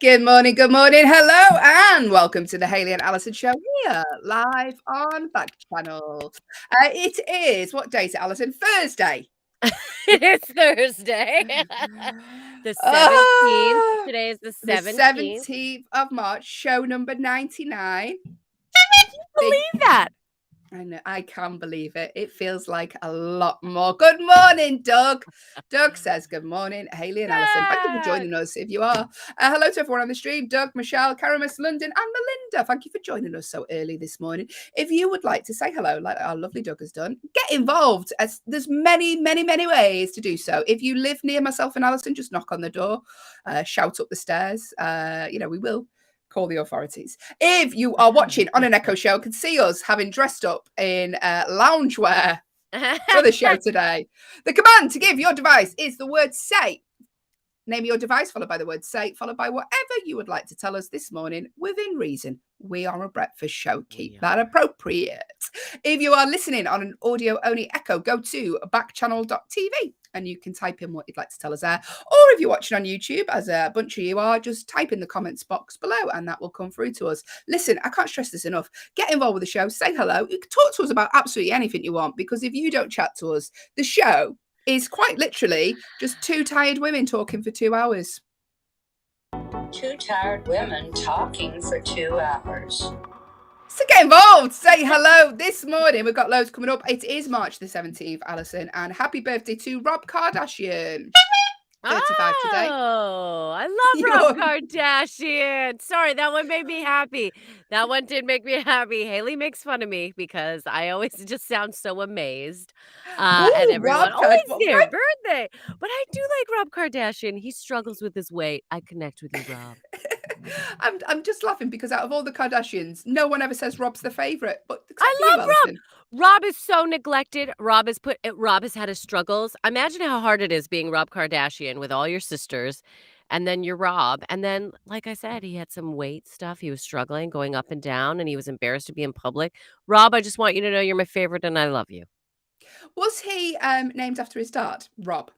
Good morning, hello, and welcome to the Hayley and Allyson show here, live on Backchannel. It is, what day is it, Allyson? Thursday. It's Thursday. The 17th. Ah, Today is the the 17th. 17th of March, show number 99. Believe that. I know, I can believe it. It feels like a lot more. Good morning, Doug. Doug says, good morning, Hayley and Allyson. Thank you for joining us if you are. Hello to everyone on the stream. Doug, Michelle, Karamis, London, and Melinda. Thank you for joining us so early this morning. If you would like to say hello, like our lovely Doug has done, get involved. As there's many, many, many ways to do so. If you live near myself and Allyson, just knock on the door, shout up the stairs. We will call the authorities. If you are watching on an Echo show, can see us having dressed up in loungewear for the show today. The command to give your device is the word say. Name your device, followed by the word say, followed by whatever you would like to tell us this morning within reason. We are a breakfast show. Keep that appropriate. If you are listening on an audio-only Echo, go to backchannel.tv and you can type in what you'd like to tell us there. Or if you're watching on YouTube, as a bunch of you are, just type in the comments box below and that will come through to us. Listen, I can't stress this enough. Get involved with the show. Say hello. You can talk to us about absolutely anything you want, because if you don't chat to us, the show is quite literally just two tired women talking for 2 hours. Two tired women talking for 2 hours. So get involved, say hello this morning. We've got loads coming up. It is March the 17th, Allyson, and happy birthday to Rob Kardashian. 35 today. Oh, I love Rob Kardashian. Sorry, that one made me happy. That one did make me happy. Hayley makes fun of me because I always just sound so amazed. And everyone, it's their birthday. But I do like Rob Kardashian. He struggles with his weight. I connect with you, Rob. I'm just laughing because out of all the Kardashians, no one ever says Rob's the favorite. But I love Rob. Rob is so neglected. Rob has had his struggles. Imagine how hard it is being Rob Kardashian with all your sisters, and then you're Rob. And then, like I said, he had some weight stuff. He was struggling, going up and down, and he was embarrassed to be in public. Rob, I just want you to know you're my favorite and I love you. Was he named after his dad, Rob?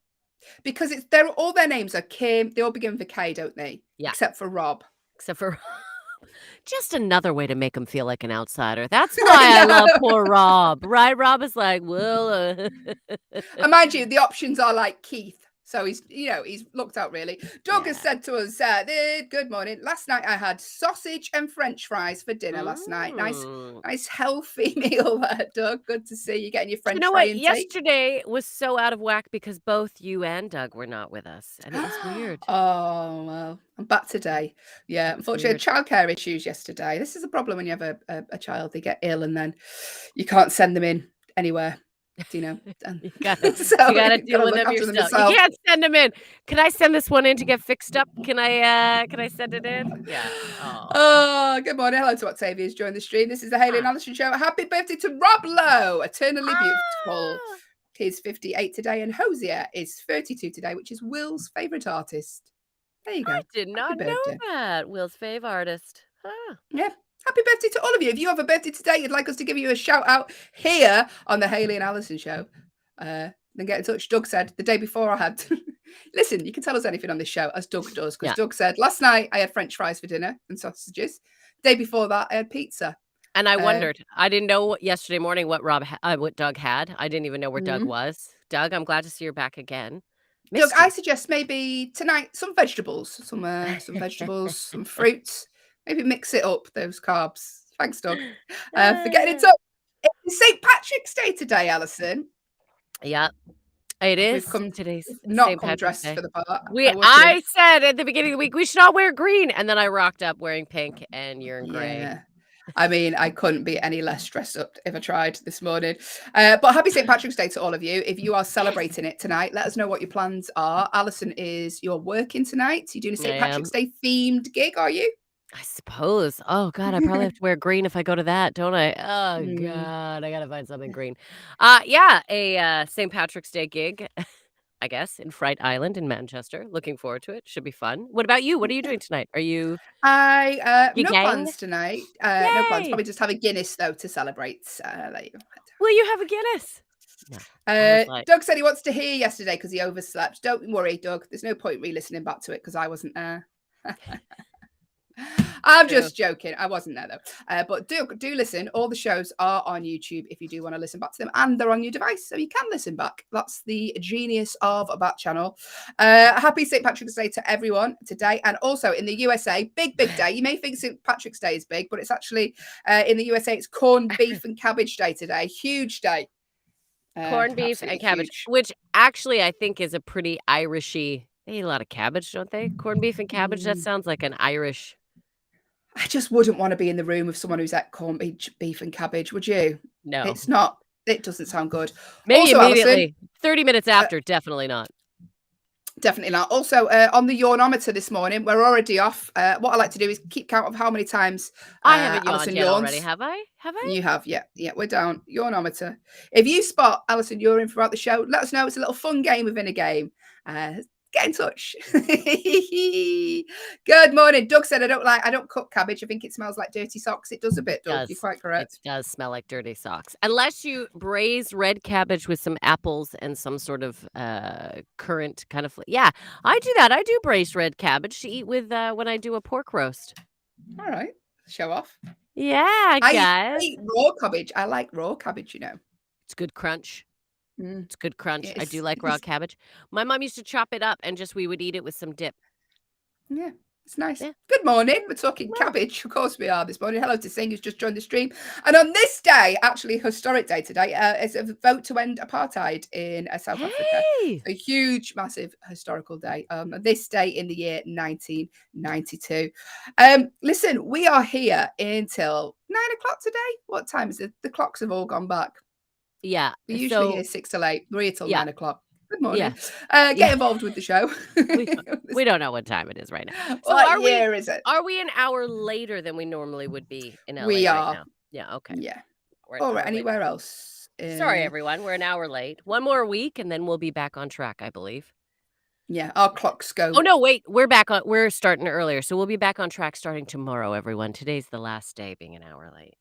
Because all their names are Kim. They all begin with K, don't they? Yeah. Except for Rob. Except for just another way to make him feel like an outsider. That's why I love poor Rob, right? Rob is like, well, and mind you, the options are like Keith. So he's looked out really. Doug has said to us, good morning. Last night I had sausage and French fries for dinner last night. Nice healthy meal there, Doug. Good to see you getting your French fry intake. Yesterday was so out of whack because both you and Doug were not with us. And it was weird. Oh, well, I'm back today. Yeah, unfortunately, childcare issues yesterday. This is a problem when you have a child. They get ill and then you can't send them in anywhere. You gotta deal with them yourself. You can't send them in. Can I send this one in to get fixed up? Can I send it in? Yeah. Oh, good morning. Hello to Octavia's joined the stream. This is the Hayley and Allyson show. Happy birthday to Rob Lowe, eternally beautiful. He's 58 today, and Hosier is 32 today, which is Will's favourite artist. There you go. I did not know that. Will's fave artist. Huh. Yeah. Happy birthday to all of you. If you have a birthday today, you'd like us to give you a shout out here on the Hayley and Allyson show, then get in touch. Doug said the day before I had listen, you can tell us anything on this show, as Doug does, because Doug said last night I had French fries for dinner and sausages. The day before that I had pizza. And I wondered, I didn't know yesterday morning what Doug had. I didn't even know where Doug was. Doug, I'm glad to see you're back again. Doug, I suggest maybe tonight some vegetables, some vegetables, some fruits. Maybe mix it up, those carbs. Thanks, Doug. For getting in touch. It's St. Patrick's Day today, Allyson. Yeah, it is. Today's not come dressed for the part. I said at the beginning of the week, we should all wear green. And then I rocked up wearing pink and you're in gray. Yeah. I mean, I couldn't be any less dressed up if I tried this morning. But happy St. Patrick's Day to all of you. If you are celebrating it tonight, let us know what your plans are. Allyson, you're working tonight? You're doing a St. Patrick's Day themed gig, are you? I suppose. Oh, God, I probably have to wear green if I go to that, don't I? Oh, God, I got to find something green. A St. Patrick's Day gig, I guess, in Fright Island in Manchester. Looking forward to it. Should be fun. What about you? What are you doing tonight? Are you? No plans tonight. No plans. Probably just have a Guinness, though, to celebrate. Will you have a Guinness? No. Doug said he wants to hear yesterday because he overslept. Don't worry, Doug. There's no point re-listening back to it because I wasn't there. I'm True. just joking. I wasn't there though. But do listen. All the shows are on YouTube if you do want to listen back to them, and they're on your device, so you can listen back. That's the genius of a Backchannel. Happy St. Patrick's Day to everyone today, and also in the USA, big day. You may think St. Patrick's Day is big, but it's actually in the USA, it's corned beef and cabbage day today. Huge day. Corned beef and cabbage, huge. which actually I think is a pretty Irishy. They eat a lot of cabbage, don't they? Corned beef and cabbage. That sounds like an Irish. I just wouldn't want to be in the room with someone who's at corned beef and cabbage, would you? No, It's not. It doesn't sound good. maybe Also, immediately. Allyson, 30 minutes after, definitely not. Definitely not. Also, on the yawnometer this morning, we're already off. What I like to do is keep count of how many times I haven't yawned Allyson yet yawns. already, have I? Have I? You have, yeah. We're down. Yawnometer. If you spot Allyson urine throughout the show, let us know. It's a little fun game within a game. Get in touch. Good morning. Doug said, I don't cook cabbage. I think it smells like dirty socks. It does a bit, Doug. You're quite correct. It does smell like dirty socks. Unless you braise red cabbage with some apples and some sort of currant kind of. Yeah, I do that. I do braised red cabbage to eat with when I do a pork roast. All right. Show off. Yeah, guys. I eat raw cabbage. I like raw cabbage, you know. It's good crunch. It's good crunch. Yes. I do like raw cabbage. My mom used to chop it up and we would eat it with some dip. Yeah, it's nice. Yeah. Good morning. We're talking cabbage. Of course we are this morning. Hello to Singh, who's just joined the stream. And on this day, actually historic day today, it's a vote to end apartheid in South Africa. A huge, massive historical day. This day in the year 1992. Listen, we are here until 9 o'clock today. What time is it? The clocks have all gone back. Yeah. We're usually here 6 till 8. We're here till 9 o'clock. Good morning. Yeah. Get involved with the show. we don't know what time it is right now. So what year is it? Are we an hour later than we normally would be in LA we are. Right now? Yeah, okay. Yeah. Or anywhere else. Sorry, everyone. We're an hour late. One more week, and then we'll be back on track, I believe. Yeah, our clocks go. Oh, no, wait. We're starting earlier, so we'll be back on track starting tomorrow, everyone. Today's the last day being an hour late.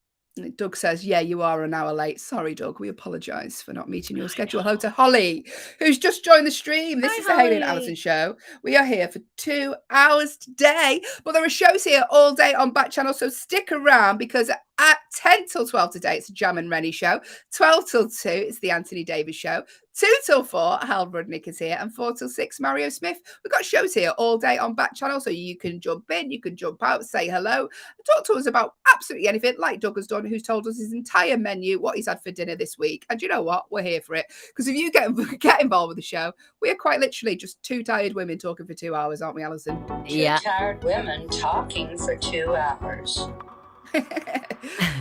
Doug says, yeah, you are an hour late. Sorry, Doug. We apologise for not meeting your schedule. Hello to Holly, who's just joined the stream. This is the Hayley and Allyson show. We are here for 2 hours today, but there are shows here all day on Backchannel, so stick around because at 10 till 12 today, it's a Jam and Rennie show. 12 till 2, it's the Anthony Davis show. 2 till 4, Hal Rudnick is here. And 4 till 6, Mario Smith. We've got shows here all day on Backchannel, so you can jump in, you can jump out, say hello, talk to us about absolutely anything, like Doug has done, who's told us his entire menu, what he's had for dinner this week. And you know what? We're here for it. Because if you get involved with the show, we are quite literally just two tired women talking for 2 hours, aren't we, Allyson? Two tired women talking for 2 hours.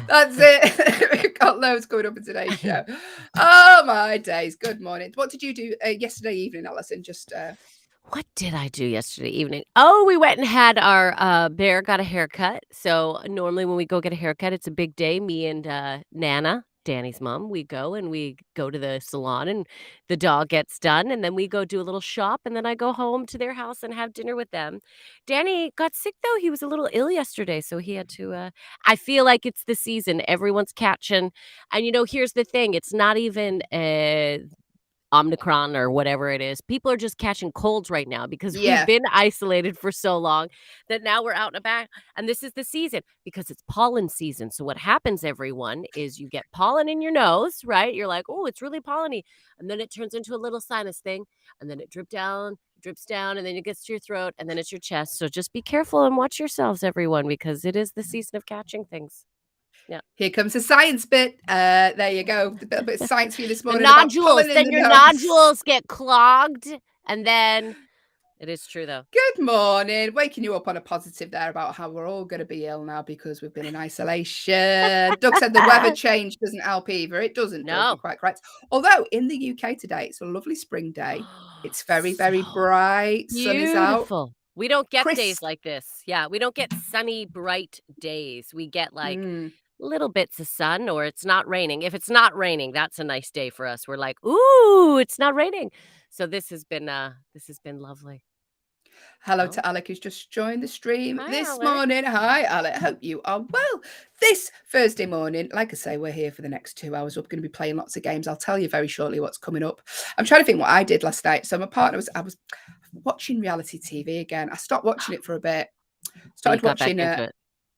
That's it. We've got loads coming up in today's show. Oh my days. Good morning. What did you do yesterday evening, Allyson? What did I do yesterday evening? Oh, we went and had our bear got a haircut. So normally when we go get a haircut, it's a big day. Me and Nana, Danny's mom, we go to the salon and the dog gets done. And then we go do a little shop. And then I go home to their house and have dinner with them. Danny got sick, though. He was a little ill yesterday. So he had to I feel like it's the season. Everyone's catching. And, here's the thing. It's not even Omicron or whatever it is. People are just catching colds right now because we've been isolated for so long that now we're out and about. And this is the season because it's pollen season. So what happens, everyone, is you get pollen in your nose, right? You're like, oh, it's really polleny. And then it turns into a little sinus thing. And then it drips down, and then it gets to your throat, and then it's your chest. So just be careful and watch yourselves, everyone, because it is the season of catching things. Yeah. Here comes the science bit. There you go. A bit of science for you this morning. The nodules. Then your nodules get clogged. And then it is true, though. Good morning. Waking you up on a positive there about how we're all going to be ill now because we've been in isolation. Doug said the weather change doesn't help either. It doesn't. No. You're quite correct. Although in the UK today, it's a lovely spring day. It's very, very bright. Sun is out. We don't get days like this. Yeah, we don't get sunny, bright days. We get little bits of sun, or it's not raining. If it's not raining, that's a nice day for us. We're like, ooh, it's not raining. So this has been lovely. Hello to Alec, who's just joined the stream this Alec. morning. Hi, Alec. Hope you are well. This Thursday morning, like I say, we're here for the next 2 hours. We're going to be playing lots of games. I'll tell you very shortly what's coming up. I'm trying to think what I did last night. So my partner I was watching reality TV again. I stopped watching it for a bit. So you Started got back watching into it.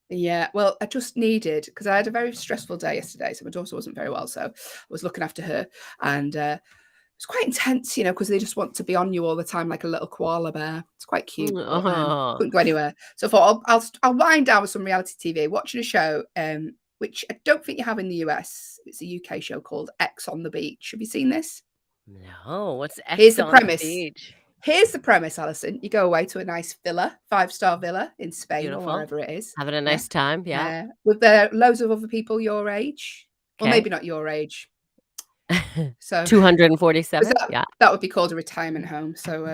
Yeah, well, I just needed, because I had a very stressful day yesterday, so my daughter wasn't very well, so I was looking after her, and it's quite intense, because they just want to be on you all the time like a little koala bear. It's quite cute, but Oh, couldn't go anywhere. So I thought I'll wind down with some reality TV, watching a show, which I don't think you have in the US. It's a UK show called X on the Beach. Have you seen this? no. What's Here's X the on the premise. beach? Here's the premise, Allyson. You go away to a nice villa, 5-star villa in Spain or Beautiful. wherever it is. Having a Yeah. nice time, yeah. With loads of other people your age. Well, maybe not your age. So 247, yeah. that would be called a retirement home. So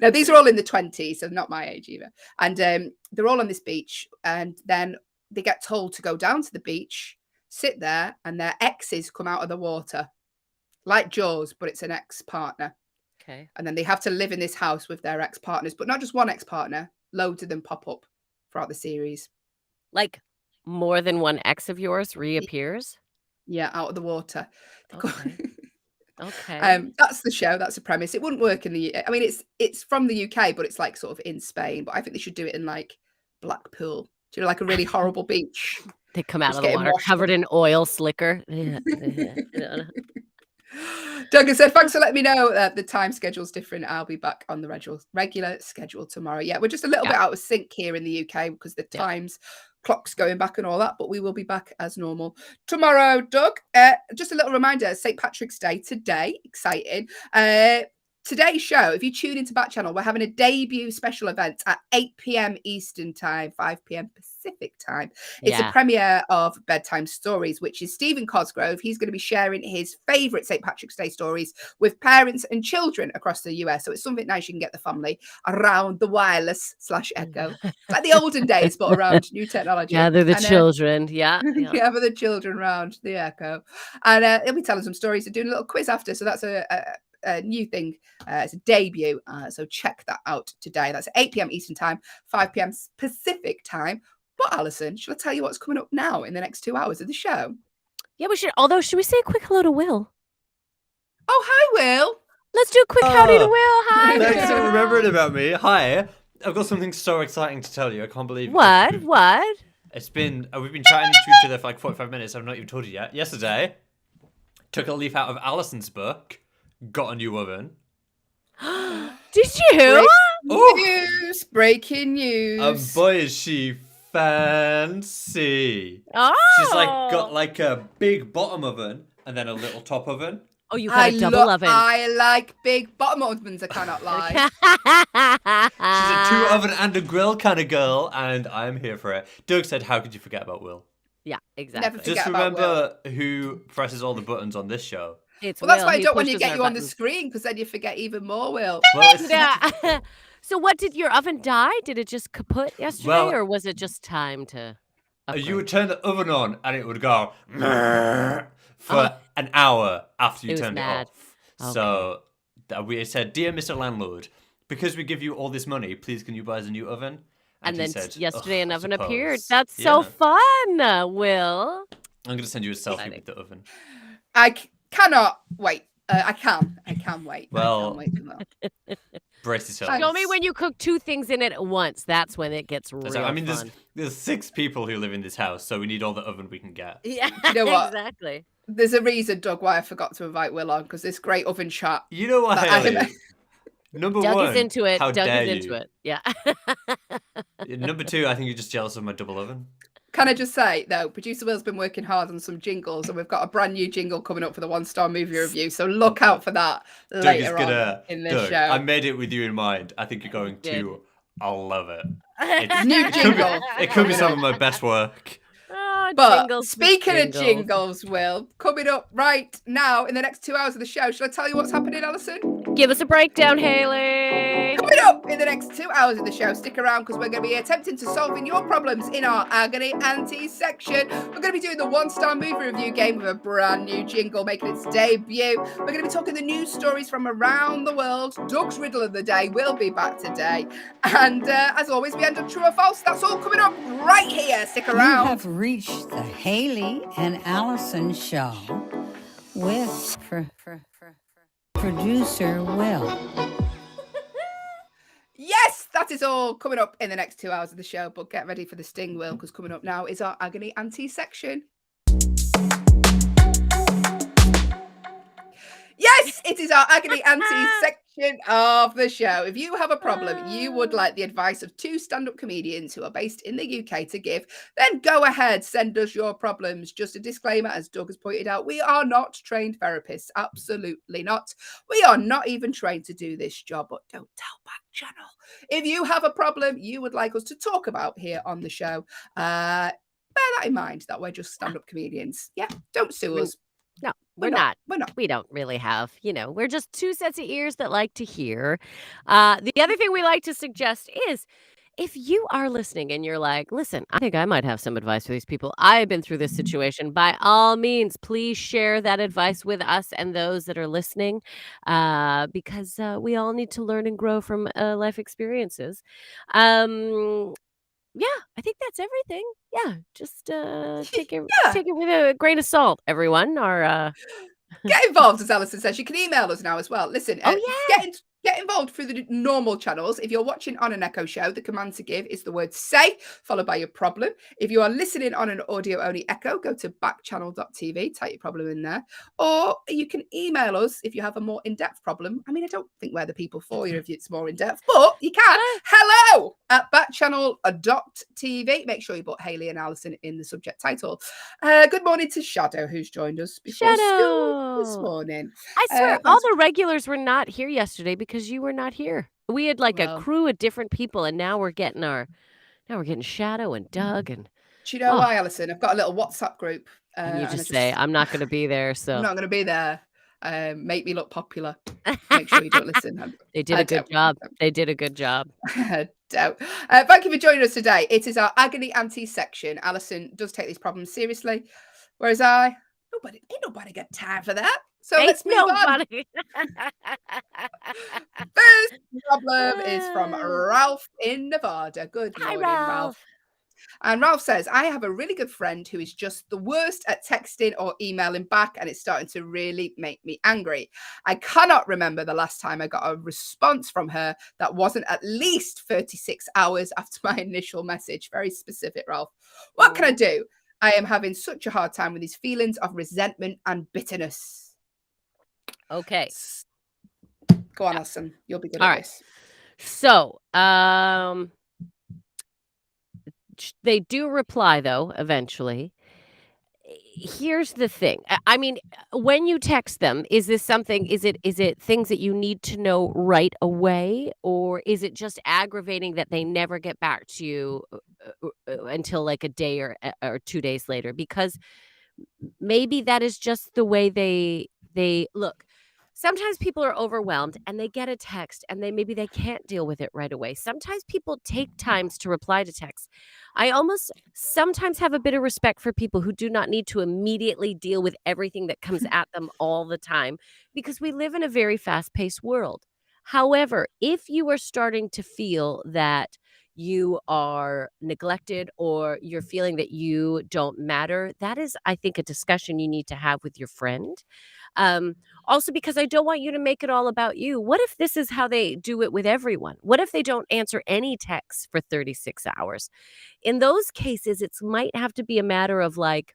no, these are all in the 20s, so not my age either. And they're all on this beach, and then they get told to go down to the beach, sit there, and their exes come out of the water. Like Jaws, but it's an ex-partner. Okay. And then they have to live in this house with their ex-partners, but not just one ex-partner. Loads of them pop up throughout the series. Like more than one ex of yours reappears? Yeah, out of the water. Okay. Okay. That's the show. That's the premise. It wouldn't work in the. I mean, it's from the UK, but it's like sort of in Spain. But I think they should do it in like Blackpool. Do you know, like a really horrible beach? They come out Just of the getting water washed covered up. in oil slicker. Yeah. Duncan said, thanks for letting me know the time schedule's different. I'll be back on the regular schedule tomorrow. Yeah, we're just a little bit out of sync here in the UK because the times clocks going back and all that, but we will be back as normal tomorrow, Doug. Just a little reminder, St. Patrick's Day today. Exciting. Today's show, if you tune into Backchannel, we're having a debut special event at 8 p.m. Eastern time, 5 p.m. Pacific time. It's a premiere of Bedtime Stories, which is Stephen Cosgrove. He's going to be sharing his favourite St. Patrick's Day stories with parents and children across the US. So it's something nice you can get the family around the wireless /echo. It's like the olden days, but around new technology. Yeah, they're the children. Yeah. Yeah, for the children around the echo. And he'll be telling some stories and doing a little quiz after. So that's a new thing. It's a debut. So check that out today. That's 8 p.m. Eastern time, 5 p.m. Pacific time. But Allyson, should I tell you what's coming up now in the next 2 hours of the show? Yeah, we should. Although, should we say a quick hello to Will? Oh, hi, Will. Let's do a quick howdy to Will. Hi, Thanks for Will. remembering about me. Hi. I've got something so exciting to tell you. I can't believe it. What? It's been, we've been chatting to each other for like 45 minutes. I've not even told you yet. Yesterday, took a leaf out of Allison's book, got a new oven. Did you? Breaking news. And boy, is she fancy. Oh. She's like got like a big bottom oven and then a little top oven. Oh, you got a double oven. I like big bottom ovens, I cannot lie. She's a 2 oven and a grill kind of girl, and I'm here for it. Doug said, how could you forget about Will? Yeah, exactly. Never forget Just about remember who presses all the buttons on this show. It's Well, that's Will. why I He don't want to pushes get our you on the buttons. screen, because then you forget even more, Will. Well, it's, Yeah. So what, did your oven die? Did it just kaput yesterday, Well, or was it just time to upgrade? you would turn the oven on and it would go for an hour after you It was turned mad. it off. So we said, dear Mr. Landlord, because we give you all this money, please can you buy us a new oven? And he then said, yesterday an I oven appeared. suppose. That's so Yeah. fun, Will. I'm going to send you a selfie Exciting. with the oven. I cannot wait. I can wait. Well, I can't wait for that. Brace yourself. Thanks. Show me when you cook 2 things in it at once. That's when it gets real I mean, fun. there's 6 people who live in this house, so we need all the oven we can get. Yeah, You know what? exactly. There's a reason, Doug, why I forgot to invite Will on, because this great oven chat. You know what, But I- Hayley? Number Doug one, is into it. how Doug dare is into you? it. Yeah. Number 2, I think you're just jealous of my double oven. Can I just say, though, producer Will's been working hard on some jingles, and we've got a brand new jingle coming up for the 1-star movie review. So look out for that Doug is later gonna. on in this Doug, show. I made it with you in mind. I think you're going to. I'll love it. New It could, be, jingle. it could be some of my best work. Oh, But jingles, speaking jingles. of jingles, Will, coming up right now in the next 2 hours of the show, shall I tell you what's happening, Allyson? Give us a breakdown, Hayley. Coming up in the next 2 hours of the show, stick around because we're going to be attempting to solving your problems in our Agony Auntie section. We're going to be doing the 1-star movie review game with a brand new jingle making its debut. We're going to be talking the news stories from around the world. Doug's riddle of the day will be back today. And as always, we end on true or false. That's all coming up right here. Stick You around. have reached the Hayley and Allyson show with producer Will. Yes, that is all coming up in the next 2 hours of the show. But get ready for the sting wheel, because coming up now is our agony auntie section. Yes, it is our agony auntie section of the show. If you have a problem you would like the advice of two stand-up comedians who are based in the UK to give, then go ahead, send us your problems. Just a disclaimer, as Doug has pointed out, we are not trained therapists. Absolutely not. We are not even trained to do this job, but don't tell Backchannel. If you have a problem you would like us to talk about here on the show, bear that in mind, that we're just stand-up comedians. Yeah, don't sue us. No, we're not. We're not. We don't really have, we're just two sets of ears that like to hear. The other thing we like to suggest is if you are listening and you're like, listen, I think I might have some advice for these people. I've been through this situation. By all means, please share that advice with us and those that are listening, because we all need to learn and grow from life experiences. Yeah, I think that's everything. Yeah, just take it with a grain of salt, everyone. Get involved, as Allyson says. You can email us now as well. Listen, Oh, yeah. get involved through the normal channels. If you're watching on an Echo show, the command to give is the word say, followed by your problem. If you are listening on an audio-only Echo, go to backchannel.tv, type your problem in there. Or you can email us if you have a more in-depth problem. I mean, I don't think we're the people for you if it's more in-depth, but you can. Hello at backchannel.tv. Make sure you put Hayley and Allyson in the subject title. Good morning to Shadow, who's joined us before school this morning. I swear, all the regulars were not here yesterday because you were not here. We had like a crew of different people, and now we're getting Shadow and Doug and. Do you know why, Allyson? I've got a little WhatsApp group. And you just say, I'm not going to be there, so. I'm not going to be there. Make me look popular. Make sure you don't listen. They did a good job. They did a good job. Thank you for joining us today. It is our agony auntie section. Allyson does take these problems seriously, whereas ain't nobody got time for that. So let's move on. First problem is from Ralph in Nevada. Good morning, Ralph. And Ralph says, I have a really good friend who is just the worst at texting or emailing back, and it's starting to really make me angry. I cannot remember the last time I got a response from her that wasn't at least 36 hours after my initial message. Very specific, Ralph. What can I do? I am having such a hard time with these feelings of resentment and bitterness. Okay. Go on, Allyson. You'll be good at this. So, they do reply, though, eventually. Here's the thing. I mean, when you text them, is it things that you need to know right away? Or is it just aggravating that they never get back to you until like a day or 2 days later? Because maybe that is just the way they look. Sometimes people are overwhelmed and they get a text and maybe they can't deal with it right away. Sometimes people take times to reply to texts. I almost sometimes have a bit of respect for people who do not need to immediately deal with everything that comes at them all the time, because we live in a very fast-paced world. However, if you are starting to feel that you are neglected or you're feeling that you don't matter, that is, I think, a discussion you need to have with your friend. Also, because I don't want you to make it all about you. What if this is how they do it with everyone? What if they don't answer any texts for 36 hours? In those cases, it might have to be a matter of like,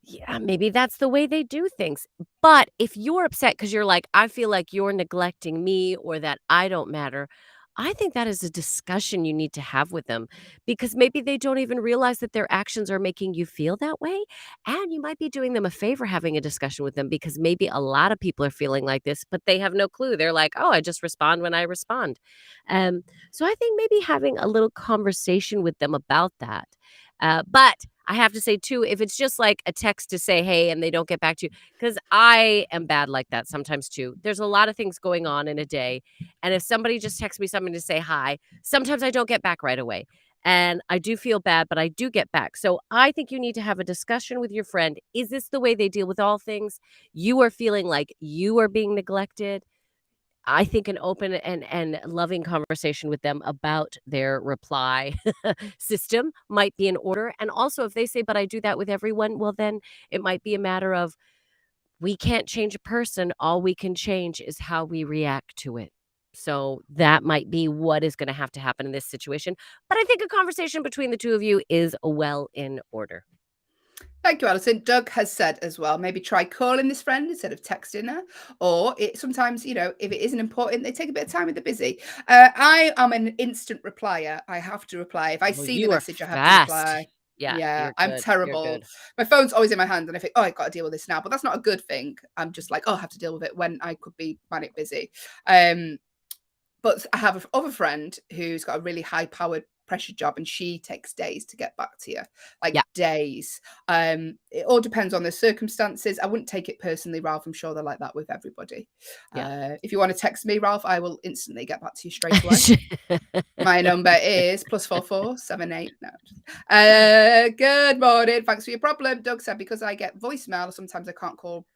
yeah, maybe that's the way they do things. But if you're upset because you're like, I feel like you're neglecting me or that I don't matter, I think that is a discussion you need to have with them, because maybe they don't even realize that their actions are making you feel that way. And you might be doing them a favor having a discussion with them, because maybe a lot of people are feeling like this, but they have no clue. They're like, oh, I just respond when I respond. So I think maybe having a little conversation with them about that. But I have to say, too, if it's just like a text to say, hey, and they don't get back to you, because I am bad like that sometimes, too. There's a lot of things going on in a day. And if somebody just texts me something to say hi, sometimes I don't get back right away. And I do feel bad, but I do get back. So I think you need to have a discussion with your friend. Is this the way they deal with all things? You are feeling like you are being neglected. I think an open and loving conversation with them about their reply system might be in order. And also, if they say, but I do that with everyone, well, then it might be a matter of, we can't change a person. All we can change is how we react to it. So that might be what is going to have to happen in this situation. But I think a conversation between the two of you is well in order. Thank you, Alison. Doug has said as well, maybe try calling this friend instead of texting her. Or sometimes, if it isn't important, they take a bit of time if they're busy. I am an instant replier. I have to reply. If I Well, see the you are message, I have to fast. reply. Yeah, Yeah, you're I'm good. You're terrible. good. My phone's always in my hand and I think, oh, I've got to deal with this now. But that's not a good thing. I'm just like, oh, I have to deal with it when I could be manic busy. But I have another friend who's got a really high-powered pressure job and she takes days to get back to you, like Yeah. days. It all depends on the circumstances. I wouldn't take it personally, Ralph. I'm sure they're like that with everybody. Yeah. If you want to text me, Ralph, I will instantly get back to you straight away. My number is +44 78. No. Good morning. Thanks for your problem. Doug said because I get voicemail, sometimes I can't call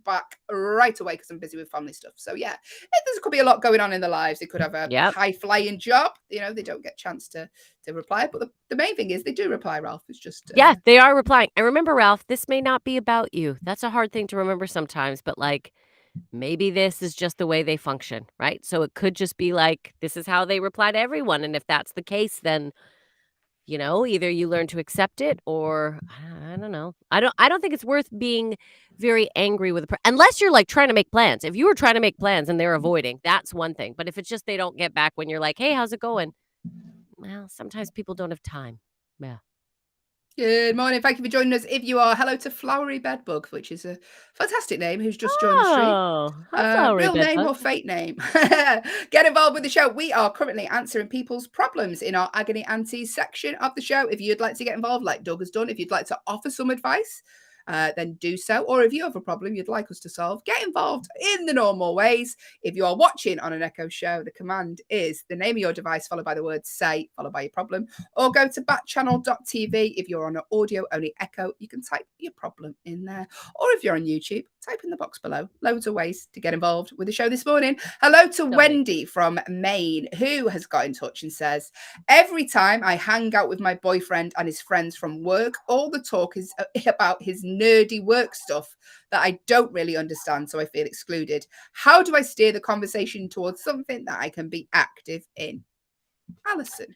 back right away because I'm busy with family stuff. So yeah, there could be a lot going on in their lives. They could have a Yep. high flying job. They don't get a chance to reply. But the main thing is they do reply, Ralph. It's just Yeah, they are replying. And remember, Ralph, this may not be about you. That's a hard thing to remember sometimes, but like maybe this is just the way they function, right? So it could just be like this is how they reply to everyone. And if that's the case, then either you learn to accept it or I don't know. I don't think it's worth being very angry with unless you're like trying to make plans. If you were trying to make plans and they're avoiding, that's one thing. But if it's just they don't get back when you're like, "Hey, how's it going?" Well, sometimes people don't have time. Yeah. Good morning. Thank you for joining us. If you are, hello to Flowery Bedbug, which is a fantastic name, who's just joined the stream. Oh, hi, Flowery Real name Bedbug. or fake name? Get involved with the show. We are currently answering people's problems in our Agony Aunties section of the show. If you'd like to get involved, like Doug has done, if you'd like to offer some advice, then do so. Or if you have a problem you'd like us to solve, get involved in the normal ways. If you are watching on an Echo show, the command is the name of your device followed by the word say, followed by your problem, or go to backchannel.tv. If you're on an audio only Echo, you can type your problem in there. Or if you're on YouTube, type in the box below. Loads of ways to get involved with the show this morning. Hello to Wendy from Maine, who has got in touch and says, every time I hang out with my boyfriend and his friends from work, all the talk is about his nerdy work stuff that I don't really understand, so I feel excluded. How do I steer the conversation towards something that I can be active in? Allyson.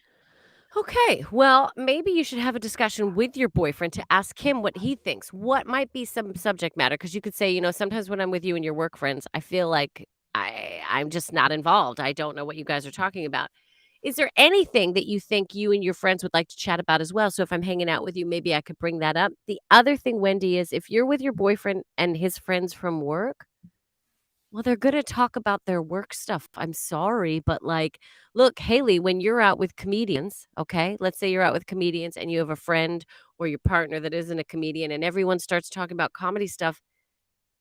Okay, well, maybe you should have a discussion with your boyfriend to ask him what he thinks. What might be some subject matter? Because you could say, sometimes when I'm with you and your work friends, I feel like I'm just not involved. I don't know what you guys are talking about. Is there anything that you think you and your friends would like to chat about as well? So if I'm hanging out with you, maybe I could bring that up. The other thing, Wendy, is if you're with your boyfriend and his friends from work, well, they're going to talk about their work stuff. I'm sorry, but like, look, Hayley, when you're out with comedians, okay, let's say you're out with comedians and you have a friend or your partner that isn't a comedian and everyone starts talking about comedy stuff,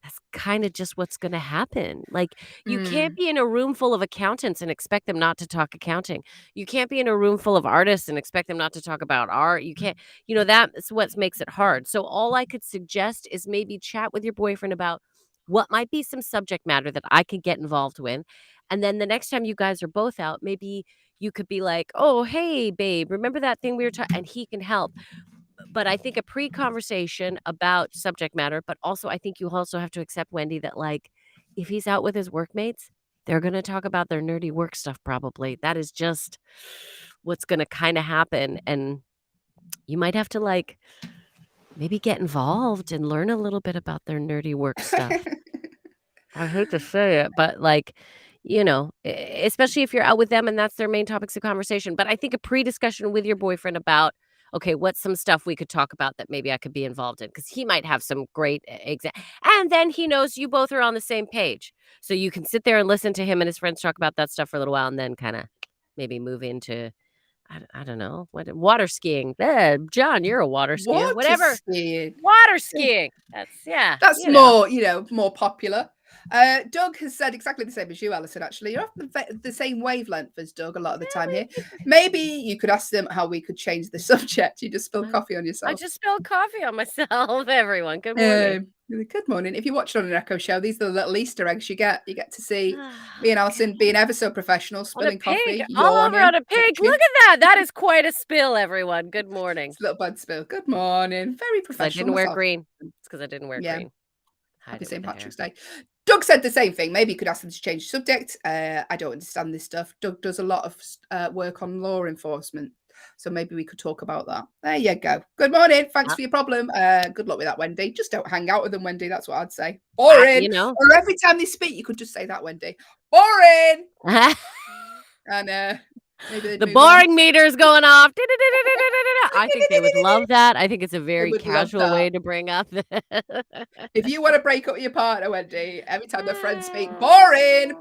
that's kind of just what's going to happen. Like, you can't be in a room full of accountants and expect them not to talk accounting. You can't be in a room full of artists and expect them not to talk about art. You can't, that's what makes it hard. So all I could suggest is maybe chat with your boyfriend about what might be some subject matter that I could get involved with. And then the next time you guys are both out, maybe you could be like, oh, hey, babe, remember that thing we were talking? And he can help. But I think a pre-conversation about subject matter, but also I think you also have to accept, Wendy, that like if he's out with his workmates, they're going to talk about their nerdy work stuff probably. That is just what's going to kind of happen. And you might have to like maybe get involved and learn a little bit about their nerdy work stuff. I hate to say it, but like, especially if you're out with them and that's their main topics of conversation. But I think a pre-discussion with your boyfriend about, okay, what's some stuff we could talk about that maybe I could be involved in? Because he might have some great and then he knows you both are on the same page. So you can sit there and listen to him and his friends talk about that stuff for a little while and then kind of maybe move into, I don't know, water skiing. John, you're a water skier. Whatever. Skiing. Water skiing. That's more popular. Doug has said exactly the same as you, Allyson, actually. You're off the same wavelength as Doug a lot of the time here. Maybe you could ask them how we could change the subject. You just spilled coffee on yourself. I just spilled coffee on myself, everyone. Good morning. Good morning. If you watch it on an Echo show, these are the little Easter eggs you get. You get to see me and Allyson being ever so professional, spilling coffee. All over on a pig. Look at that. That is quite a spill, everyone. Good morning. It's a little bud spill. Good morning. Very professional. I didn't wear green. It's because I didn't wear green. Happy St. Patrick's Day. Doug said the same thing. Maybe you could ask them to change the subject. I don't understand this stuff. Doug does a lot of work on law enforcement. So maybe we could talk about that. There you go. Good morning. Thanks for your problem. Good luck with that, Wendy. Just don't hang out with them, Wendy. That's what I'd say. Boring. Or every time they speak, you could just say that, Wendy. Boring. And maybe the boring meter's going off. I think they would love that. I think it's a very casual way to bring up. If you want to break up with your partner, Wendy, every time their friends speak, boring.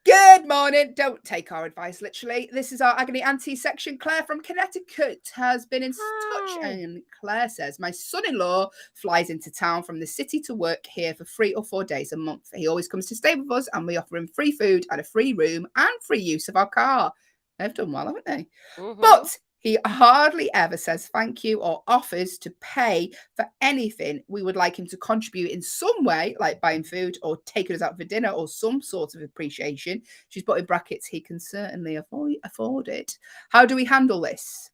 Good morning. Don't take our advice literally. This is our agony auntie section. Claire from Connecticut has been in touch, and Claire says, my son-in-law flies into town from the city to work here for 3 or 4 days a month. He always comes to stay with us, and we offer him free food and a free room and free use of our car. They've done well, haven't they? But he hardly ever says thank you or offers to pay for anything. We would like him to contribute in some way, like buying food or taking us out for dinner or some sort of appreciation. She's put in brackets, he can certainly afford it. How do we handle this?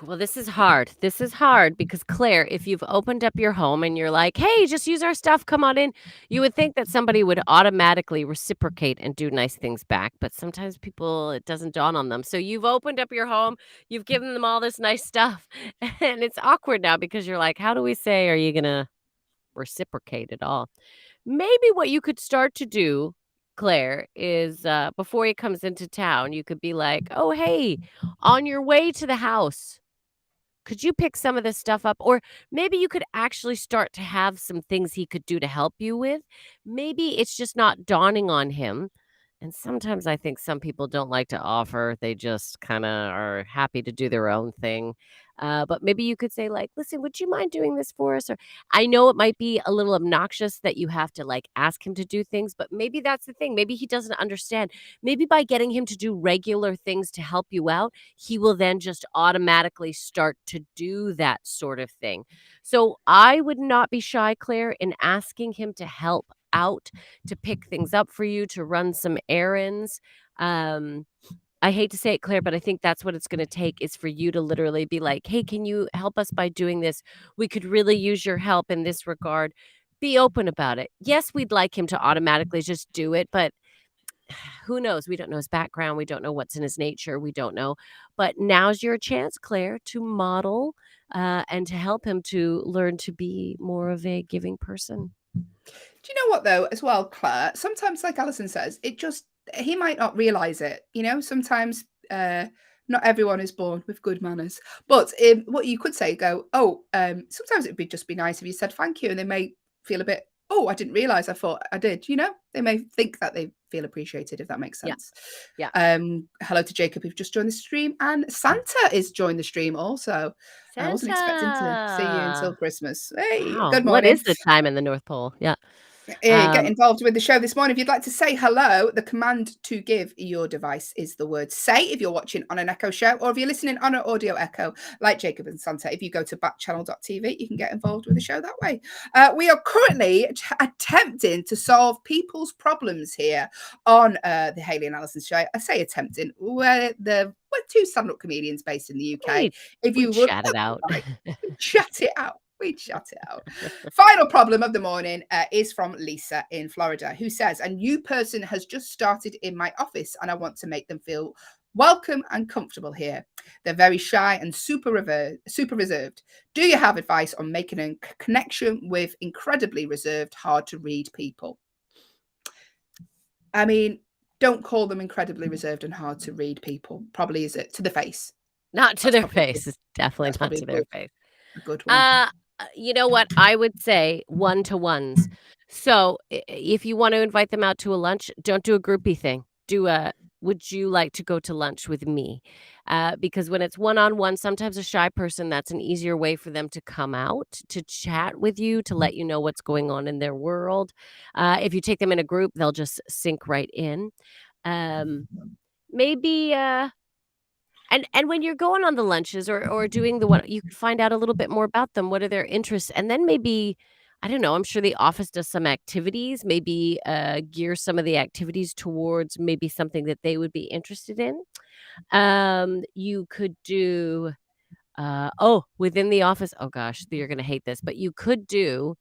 Well, this is hard. This is hard because, Claire, if you've opened up your home and you're like, hey, just use our stuff, come on in, you would think that somebody would automatically reciprocate and do nice things back. But sometimes people, it doesn't dawn on them. So you've opened up your home, you've given them all this nice stuff, and it's awkward now because you're like, how do we say, are you going to reciprocate at all? Maybe what you could start to do, Claire, is before he comes into town, you could be like, oh, hey, on your way to the house, could you pick some of this stuff up? Or maybe you could actually start to have some things he could do to help you with. Maybe it's just not dawning on him. And sometimes I think some people don't like to offer. They just kind of are happy to do their own thing. But maybe you could say, like, listen, would you mind doing this for us? Or I know it might be a little obnoxious that you have to like ask him to do things, but maybe that's the thing. Maybe he doesn't understand. Maybe by getting him to do regular things to help you out, he will then just automatically start to do that sort of thing. So I would not be shy, Claire, in asking him to help out, to pick things up for you, to run some errands. I hate to say it, Claire, but I think that's what it's going to take is for you to literally be like, hey, can you help us by doing this? We could really use your help in this regard. Be open about it. Yes, we'd like him to automatically just do it, but who knows? We don't know his background. We don't know what's in his nature. We don't know. But now's your chance, Claire, to model and to help him to learn to be more of a giving person. Do you know what, though, as well, Claire? Sometimes, like Allyson says, he might not realize it. Sometimes not everyone is born with good manners. But what you could say, sometimes it would just be nice if you said thank you, and they may feel a bit, oh, I didn't realize. I thought I did. They may think that they feel appreciated, if that makes sense. Yeah. Hello to Jacob, who've just joined the stream, and Santa is joined the stream also. Santa. I wasn't expecting to see you until Christmas. Hey, wow. Good morning. What is the time in the North Pole? Yeah. Get involved with the show this morning. If you'd like to say hello, the command to give your device is the word say if you're watching on an Echo show, or if you're listening on an audio Echo like Jacob and Santa. If you go to backchannel.tv, you can get involved with the show that way. We are currently attempting to solve people's problems here on the Hayley and Allyson show. I say attempting. We're two stand-up comedians based in the UK. We chat it out. Chat it out. We chat it out. Final problem of the morning is from Lisa in Florida, who says, a new person has just started in my office and I want to make them feel welcome and comfortable here. They're very shy and super reserved. Do you have advice on making a connection with incredibly reserved, hard to read people? I mean, don't call them incredibly reserved and hard to read people. Probably is it to the face. Not to their face. It's definitely not to their face. A good one. You know what? I would say one-to-ones. So if you want to invite them out to a lunch, don't do a groupie thing. Do a, would you like to go to lunch with me? Because when it's one-on-one, sometimes a shy person, that's an easier way for them to come out, to chat with you, to let you know what's going on in their world. If you take them in a group, they'll just sink right in. Maybe... And when you're going on the lunches or doing the what, you can find out a little bit more about them. What are their interests? And then maybe, I don't know, I'm sure the office does some activities, maybe gear some of the activities towards maybe something that they would be interested in. You could do, within the office, oh gosh, you're going to hate this, but you could do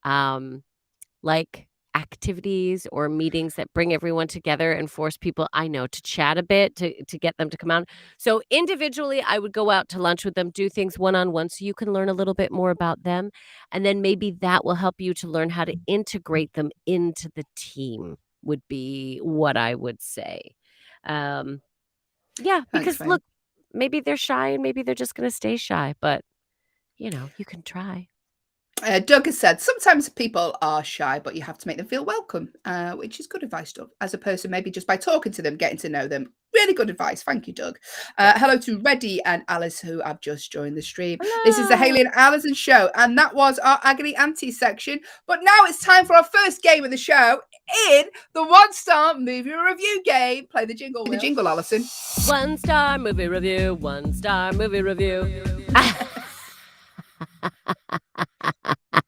like activities or meetings that bring everyone together and force people, I know, to chat a bit to get them to come out. So individually, I would go out to lunch with them, do things one-on-one so you can learn a little bit more about them. And then maybe that will help you to learn how to integrate them into the team, would be what I would say. Yeah, Thanks, because mate. look, maybe they're shy and maybe they're just going to stay shy, but you can try. Doug has said, sometimes people are shy, but you have to make them feel welcome, which is good advice, Doug. As a person, maybe just by talking to them, getting to know them. Really good advice. Thank you, Doug. Hello to Reddy and Alice, who have just joined the stream. This is the Hayley and Allyson show, and that was our Agony Auntie section. But now it's time for our first game of the show in the one-star movie review game. Play the jingle, Will. The jingle, Allyson. 1-star movie review, 1-star movie review.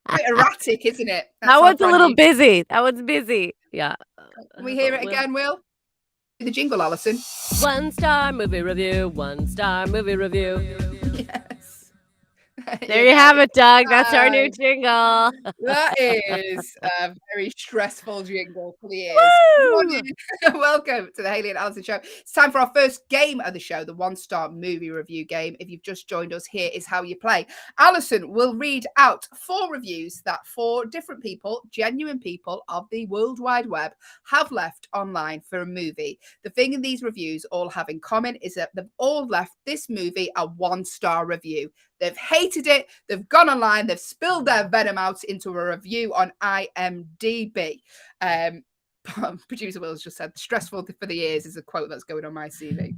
Bit erratic, isn't it? That one's a little busy. That one's busy. Yeah. Can we hear it again, Will? The jingle, Allyson. 1-star movie review, 1-star movie review. Yes. There you have it, Doug. That's our new jingle. That is a very stressful jingle for the ears. Welcome to the Hayley and Allyson show. It's time for our first game of the show, the 1-star movie review game. If you've just joined us, here is how you play. Allyson will read out 4 reviews that 4 different people, genuine people of the World Wide Web, have left online for a movie. The thing in these reviews all have in common is that they've all left this movie a 1-star review. They've hated it. They've gone online. They've spilled their venom out into a review on IMDb. Producer Will's just said, stressful for the ears is a quote that's going on my CV.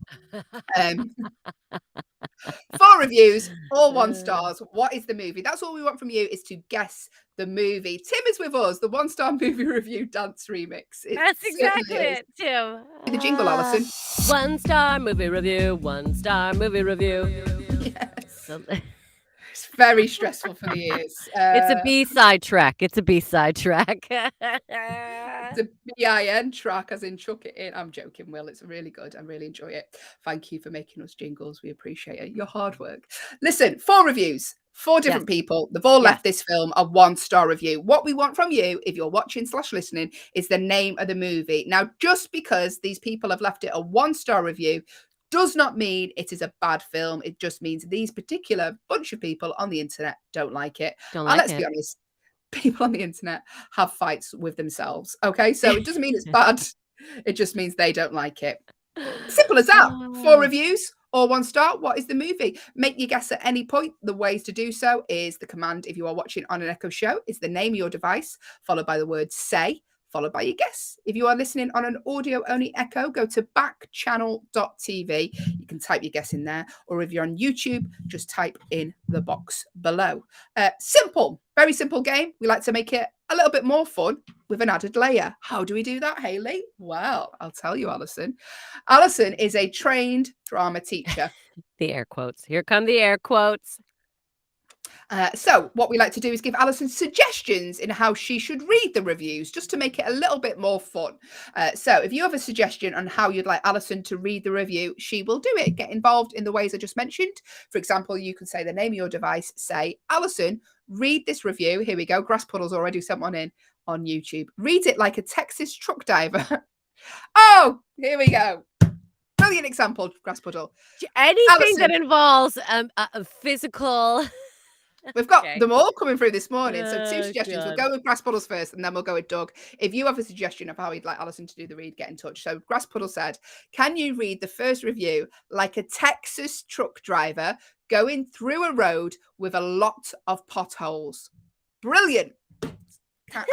4 reviews, all 1 stars. What is the movie? That's all we want from you, is to guess the movie. Tim is with us, the 1-star movie review dance remix. That's exactly it, Tim. The jingle, Allyson. 1-star movie review, 1-star movie review. Yes. It's very stressful for the ears. It's a B-side track. It's a B-side track. It's a BIN track, as in chuck it in. I'm joking, Will. It's really good. I really enjoy it. Thank you for making us jingles. We appreciate it. Your hard work. Listen, 4 reviews. 4 different people. They've all left this film a 1-star review. What we want from you, if you're watching / listening, is the name of the movie. Now, just because these people have left it a 1-star review does not mean it is a bad film. It just means these particular bunch of people on the internet don't like it. Let's be honest, people on the internet have fights with themselves. Okay, so it doesn't mean it's bad. It just means they don't like it. Simple as that. 4 reviews or 1 star. What is the movie? Make your guess at any point. The ways to do so is the command, if you are watching on an Echo show, is the name of your device, followed by the word say, followed by your guess. If you are listening on an audio-only Echo, go to backchannel.tv. You can type your guess in there. Or if you're on YouTube, just type in the box below. Simple, very simple game. We like to make it a little bit more fun with an added layer. How do we do that, Hayley? Well, I'll tell you, Allyson. Allyson is a trained drama teacher. The air quotes. Here come the air quotes. So what we like to do is give Allyson suggestions in how she should read the reviews, just to make it a little bit more fun. So if you have a suggestion on how you'd like Allyson to read the review, she will do it. Get involved in the ways I just mentioned. For example, you can say the name of your device, say, Allyson, read this review. Here we go. Grass Puddle's already sent one in on YouTube. Read it like a Texas truck driver. Oh, here we go. Brilliant example, Grass Puddle. Anything Allyson, that involves a physical... We've got them all coming through this morning. So 2 suggestions. We'll go with Grass Puddles first, and then we'll go with Doug. If you have a suggestion of how you'd like Allyson to do the read, get in touch. So Grass Puddle said, can you read the first review like a Texas truck driver going through a road with a lot of potholes? Brilliant.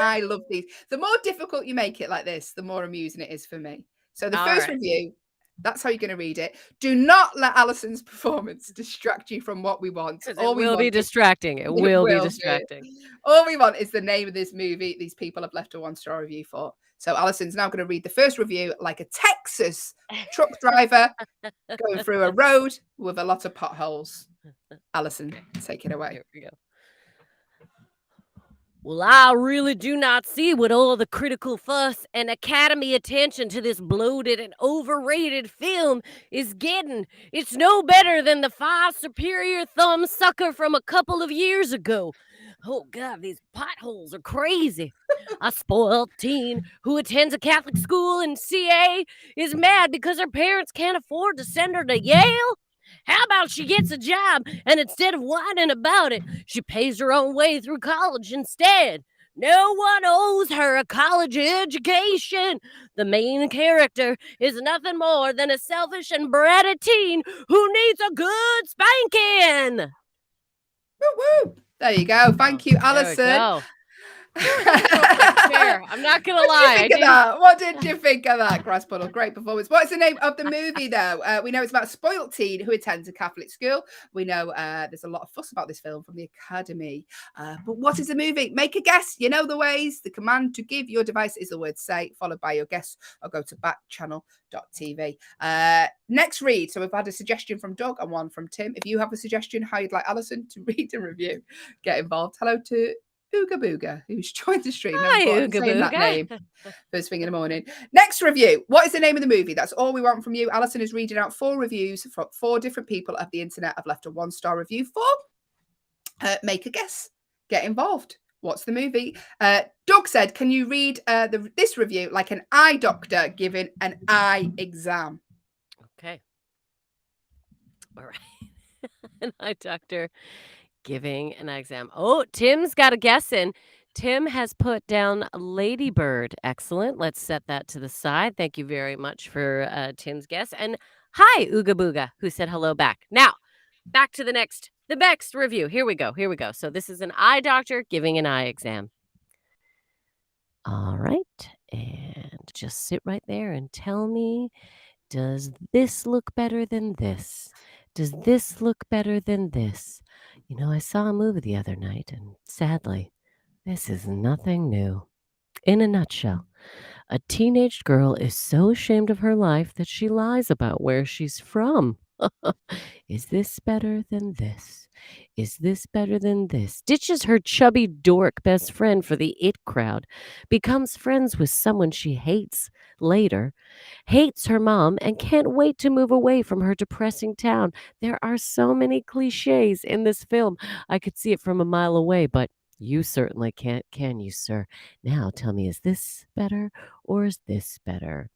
I love these. The more difficult you make it like this, the more amusing it is for me. So the first review, that's how you're going to read it. Do not let Allyson's performance distract you from what we want. It will be distracting. It will be distracting. All we want is the name of this movie these people have left a 1-star review for. So Allyson's now going to read the first review like a Texas truck driver going through a road with a lot of potholes. Allyson, take it away. Here we go. Well, I really do not see what all the critical fuss and Academy attention to this bloated and overrated film is getting. It's no better than the far superior thumb sucker from a couple of years ago. Oh, God, these potholes are crazy. A spoiled teen who attends a Catholic school in CA is mad because her parents can't afford to send her to Yale. How about she gets a job and instead of whining about it, she pays her own way through college instead? No one owes her a college education. The main character is nothing more than a selfish and bratty teen who needs a good spanking. Woo! There you go. Thank you, There we Allyson. go. Chair. I'm not gonna lie. What did you think of that? What did you think of that, Grass Puddle? Great performance. What's the name of the movie, though? We know it's about a spoilt teen who attends a Catholic school. We know there's a lot of fuss about this film from the Academy. But what is the movie? Make a guess. You know the ways. The command to give your device is the word say, followed by your guess, or go to backchannel.tv. Next read. So we've had a suggestion from Doug and one from Tim. If you have a suggestion how you'd like Allyson to read and review, get involved. Hello to Ooga Booga, who's joined the stream. Hi, Ooga saying that Booga. name first thing in the morning. Next review. What is the name of the movie? That's all we want from you. Allyson is reading out 4 reviews from 4 different people of the internet. I've left a 1-star review for. Make a guess. Get involved. What's the movie? Doug said, can you read this review like an eye doctor giving an eye exam? Okay. All right. An eye doctor giving an exam. Oh, Tim's got a guess in. Tim has put down Lady Bird. Excellent. Let's set that to the side. Thank you very much for Tim's guess. And hi, Ooga Booga, who said hello back. Now, back to the next review. Here we go. So this is an eye doctor giving an eye exam. All right. And just sit right there and tell me, does this look better than this? Does this look better than this? You know, I saw a movie the other night, and sadly, this is nothing new. In a nutshell, a teenage girl is so ashamed of her life that she lies about where she's from. Is this better than this? Is this better than this? Ditches her chubby dork best friend for the it crowd, becomes friends with someone she hates later, hates her mom, and can't wait to move away from her depressing town. There are so many cliches in this film. I could see it from a mile away, but you certainly can't, can you, sir? Now tell me, is this better or is this better?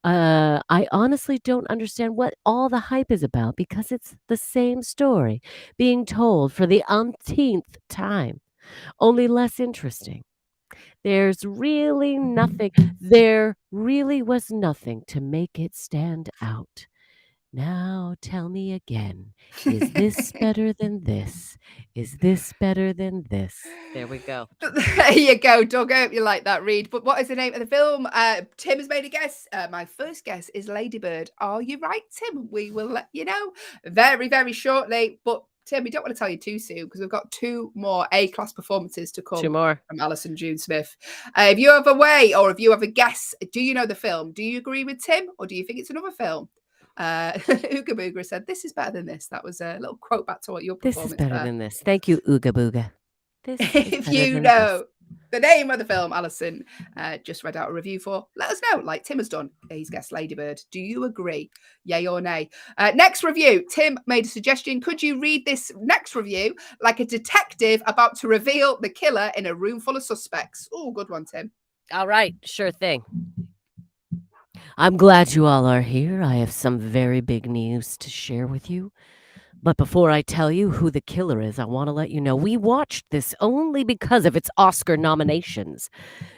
I honestly don't understand what all the hype is about because it's the same story being told for the umpteenth time, only less interesting. There really was nothing to make it stand out. Now tell me again, is this better than this? Is this better than this? There we go. There you go, Doug. I hope you like that read. But what is the name of the film? Tim has made a guess. My first guess is Lady Bird. Are you right, Tim? We will let you know very, very shortly. But Tim, we don't want to tell you too soon because we've got 2 more A-class performances to come. 2 more. From Allyson June Smith. If you have a way or if you have a guess, do you know the film? Do you agree with Tim or do you think it's another film? Ooga Booga said, this is better than this. That was a little quote back to what your performance This is better than this. Thank you, Ooga Booga. If you know the name of the film Allyson just read out a review for, let us know, like Tim has done. He's guessed Lady Bird. Do you agree? Yay or nay? Next review. Tim made a suggestion. Could you read this next review like a detective about to reveal the killer in a room full of suspects? Oh, good one, Tim. All right. Sure thing. I'm glad you all are here. I have some very big news to share with you. But before I tell you who the killer is, I want to let you know we watched this only because of its Oscar nominations.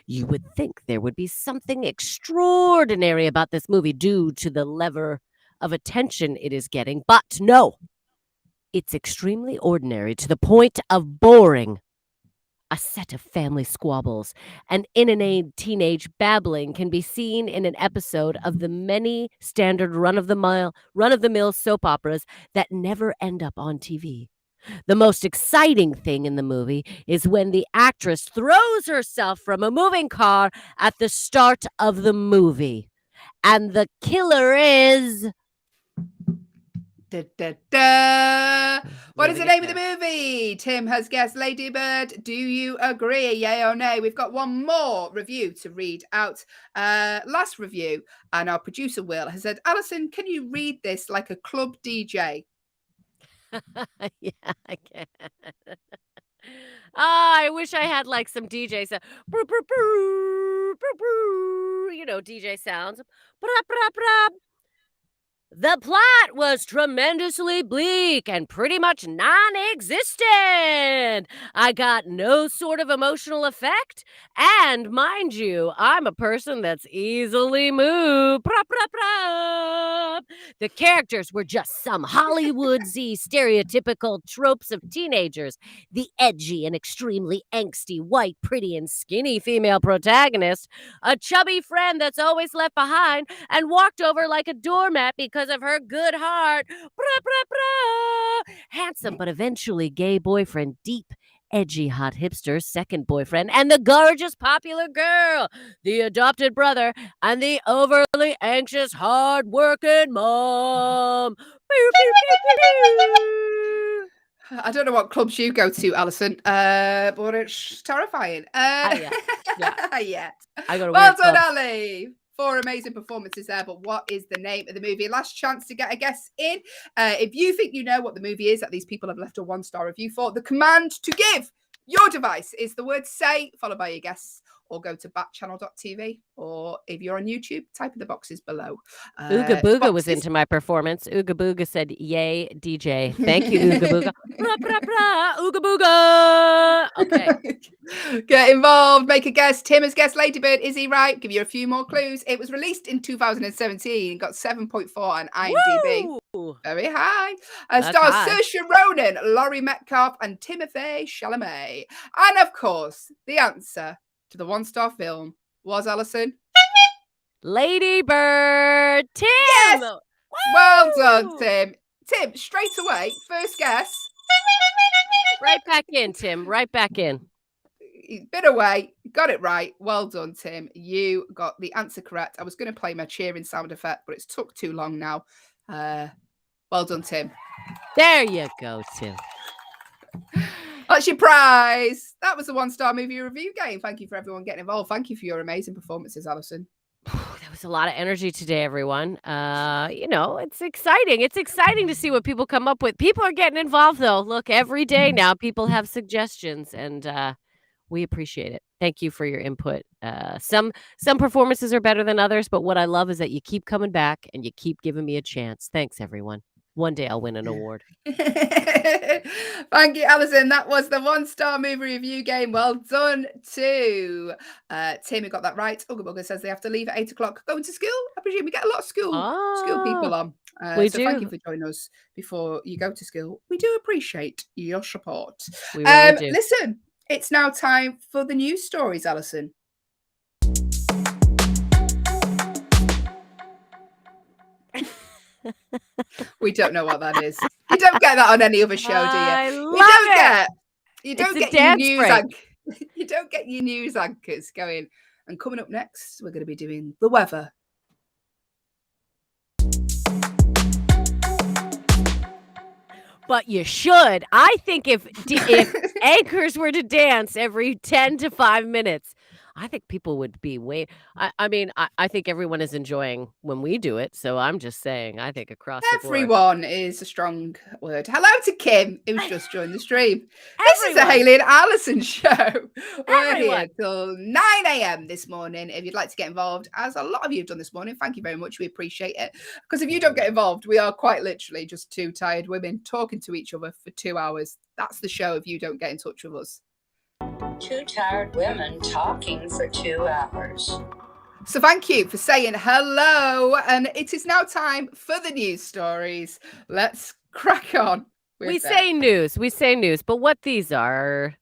You would think there would be something extraordinary about this movie due to the level of attention it is getting, but no. It's extremely ordinary to the point of boring. A set of family squabbles and inane teenage babbling can be seen in an episode of the many standard run-of-the-mill soap operas that never end up on TV. The most exciting thing in the movie is when the actress throws herself from a moving car at the start of the movie. And the killer is... Da, da, da. What is the name of the movie? Tim has guessed Lady Bird. Do you agree? Yay or nay? We've got one more review to read out. Last review, and our producer Will has said, Allyson, can you read this like a club DJ? Yeah, I can. I wish I had like some DJ sound. DJ sounds. The plot was tremendously bleak and pretty much non-existent. I got no sort of emotional effect. And mind you, I'm a person that's easily moved. The characters were just some Hollywood-y stereotypical tropes of teenagers. The edgy and extremely angsty white, pretty, and skinny female protagonist. A chubby friend that's always left behind and walked over like a doormat because of her good heart. Handsome but eventually gay boyfriend, deep, edgy hot hipster second boyfriend, and the gorgeous popular girl, the adopted brother, and the overly anxious hard-working mom. I don't know what clubs you go to, Allyson, but it's terrifying. Yeah. Yeah. I go to Well weird done, clubs. Ali. 4 amazing performances there, but what is the name of the movie? Last chance to get a guess in. If you think you know what the movie is that these people have left a 1-star review for, the command to give your device is the word say, followed by your guess, or go to backchannel.tv, or if you're on YouTube, type in the boxes below. Ooga Booga was into my performance. Ooga Booga said, yay, DJ. Thank you, Ooga Booga. Ooga Booga. Okay. Get involved, make a guess. Tim has guessed Ladybird. Is he right? Give you a few more clues. It was released in 2017, got 7.4 on IMDb. Woo! Very high. That's Stars high. Saoirse Ronan, Laurie Metcalf, and Timothée Chalamet. And of course, the answer to the 1-star film was, Allyson. Lady Bird. Tim. Yes! Woo! Well done, Tim. Tim, straight away, first guess. Right back in, Tim. Right back in. He's been away, got it right. Well done, Tim. You got the answer correct. I was going to play my cheering sound effect, but it's took too long now. Well done, Tim. There you go, Tim. That's your prize. That was the 1-star movie review game. Thank you for everyone getting involved. Thank you for your amazing performances, Allyson. There was a lot of energy today, everyone. It's exciting. It's exciting to see what people come up with. People are getting involved, though. Look, every day now, people have suggestions, and we appreciate it. Thank you for your input. Some performances are better than others, but what I love is that you keep coming back and you keep giving me a chance. Thanks, everyone. One day I'll win an award. Thank you, Allyson. That was the 1-star movie review game. Well done to Tim, who got that right. Ooga Booga says they have to leave at 8 o'clock going to school. I presume we get a lot of school people on. We so do. Thank you for joining us before you go to school. We do appreciate your support. We really do. Listen, it's now time for the news stories, Allyson. We don't know what that is. You don't get that on any other show, do you? I You love don't it. get. You don't It's a get your dance news. break. You don't get your news anchors going. And coming up next, we're going to be doing the weather. But you should. I think if anchors were to dance every 10 to 5 minutes, I think people would be I think everyone is enjoying when we do it. So I'm just saying, I think across the board. Everyone is a strong word. Hello to Kim, who's just joined the stream. This is the Everyone. Hayley and Allyson show. We're here Everyone. till 9 a.m. this morning. If you'd like to get involved, as a lot of you have done this morning, thank you very much. We appreciate it. Because if you don't get involved, we are quite literally just two tired women talking to each other for 2 hours. That's the show if you don't get in touch with us. 2 tired women talking for 2 hours. So thank you for saying hello. And it is now time for the news stories. Let's crack on. We say news, but what these are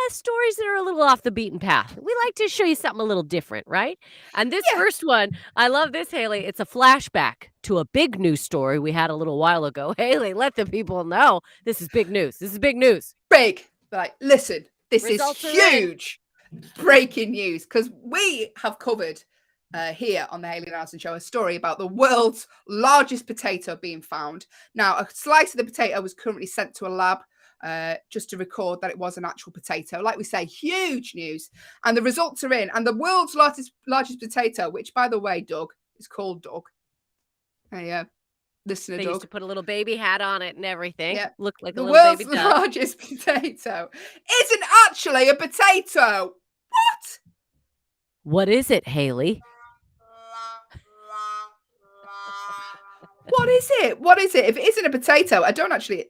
stories that are a little off the beaten path. We like to show you something a little different, right? And this first one, I love this, Hayley. It's a flashback to a big news story we had a little while ago. Hayley, let the people know this is big news. This is big news. Big. Like, listen, this Results is are in. huge breaking news because we have covered here on the Hayley and Allyson show a story about the world's largest potato being found. Now, a slice of the potato was currently sent to a lab just to record that it was an actual potato. Like we say, huge news. And the results are in. And the world's largest potato, which, by the way, Doug, is called Doug. Listener They used Doug. to put a little baby hat on it and everything. Yeah. Looked like a The little world's baby duck. largest potato isn't actually a potato. What? What is it, Hayley? What is it? What is it? If it isn't a potato, I don't actually.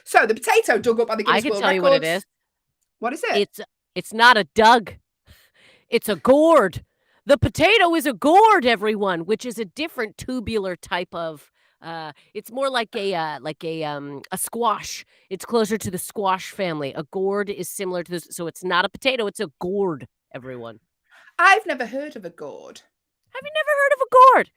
So the potato dug up by the I Guinness can World tell you what it Records. is. What is it? It's not a Doug. It's a gourd. The potato is a gourd, everyone, which is a different tubular type of. It's more like a squash. It's closer to the squash family. A gourd is similar to this, so it's not a potato. It's a gourd, everyone. I've never heard of a gourd. Have you never heard of a gourd?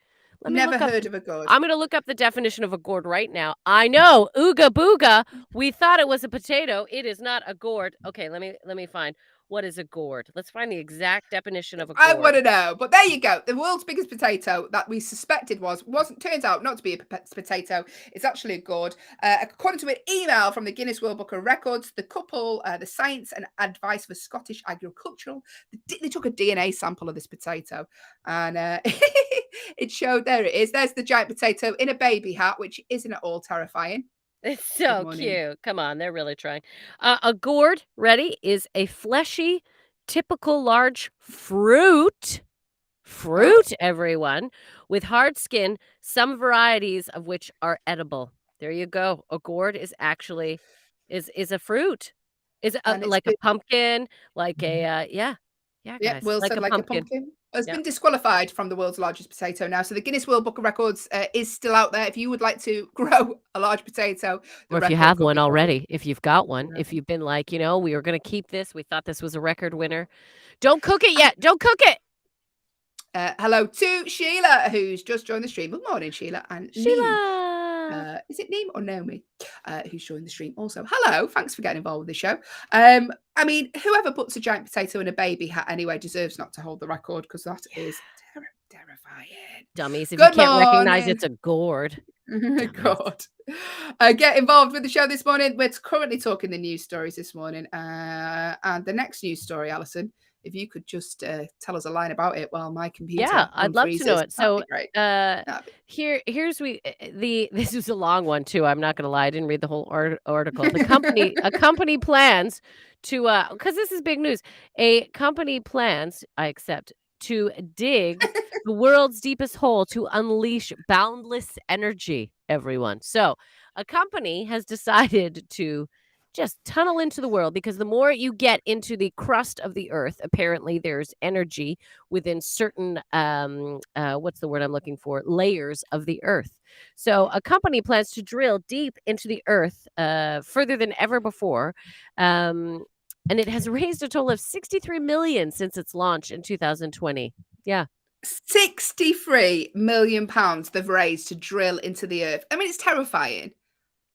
Never heard of a gourd. I'm going to look up the definition of a gourd right now. I know, ooga booga. We thought it was a potato. It is not a gourd. Okay, let me find. What is a gourd? Let's find the exact definition of a gourd. I want to know, but there you go. The world's biggest potato that we suspected wasn't. Turns out not to be a potato. It's actually a gourd. According to an email from the Guinness World Book of Records, the couple, the Science and Advice for Scottish Agricultural, they took a DNA sample of this potato, and it showed. There it is. There's the giant potato in a baby hat, which isn't at all terrifying. It's so cute. Come on, they're really trying. A gourd, ready, is a fleshy, typical large fruit, everyone, with hard skin, some varieties of which are edible. There you go. A gourd is actually is a fruit. Is like a pumpkin, like a yeah, guys, Will said like a pumpkin. Has been disqualified from the world's largest potato now. So the Guinness World Book of Records is still out there. If you would like to grow a large potato, or if you have one already, if you've got one, if you've been like, we were going to keep this, we thought this was a record winner. Don't cook it yet. Don't cook it. Hello to Sheila, who's just joined the stream. Good morning, Sheila. And Sheila. Is it Neem or Naomi who's joined the stream also? Hello, thanks for getting involved with the show. I mean, whoever puts a giant potato in a baby hat anyway deserves not to hold the record, because that is terrifying. Dummies, if you can't recognize it's a gourd. God. Get involved with the show this morning. We're currently talking the news stories this morning. And the next news story, Allyson, if you could just tell us a line about it while my computer I'd love to know it. So here's this is a long one too. I'm not going to lie, I didn't read the whole article. A company plans to because this is big news. A company plans, I accept, to dig the world's deepest hole to unleash boundless energy, everyone. So a company has decided to just tunnel into the world, because the more you get into the crust of the earth, apparently there's energy within certain what's the word I'm looking for, layers of the earth. So a company plans to drill deep into the earth further than ever before, and it has raised a total of 63 million since its launch in 2020. Yeah, 63 million pounds they've raised to drill into the earth. I mean, it's terrifying.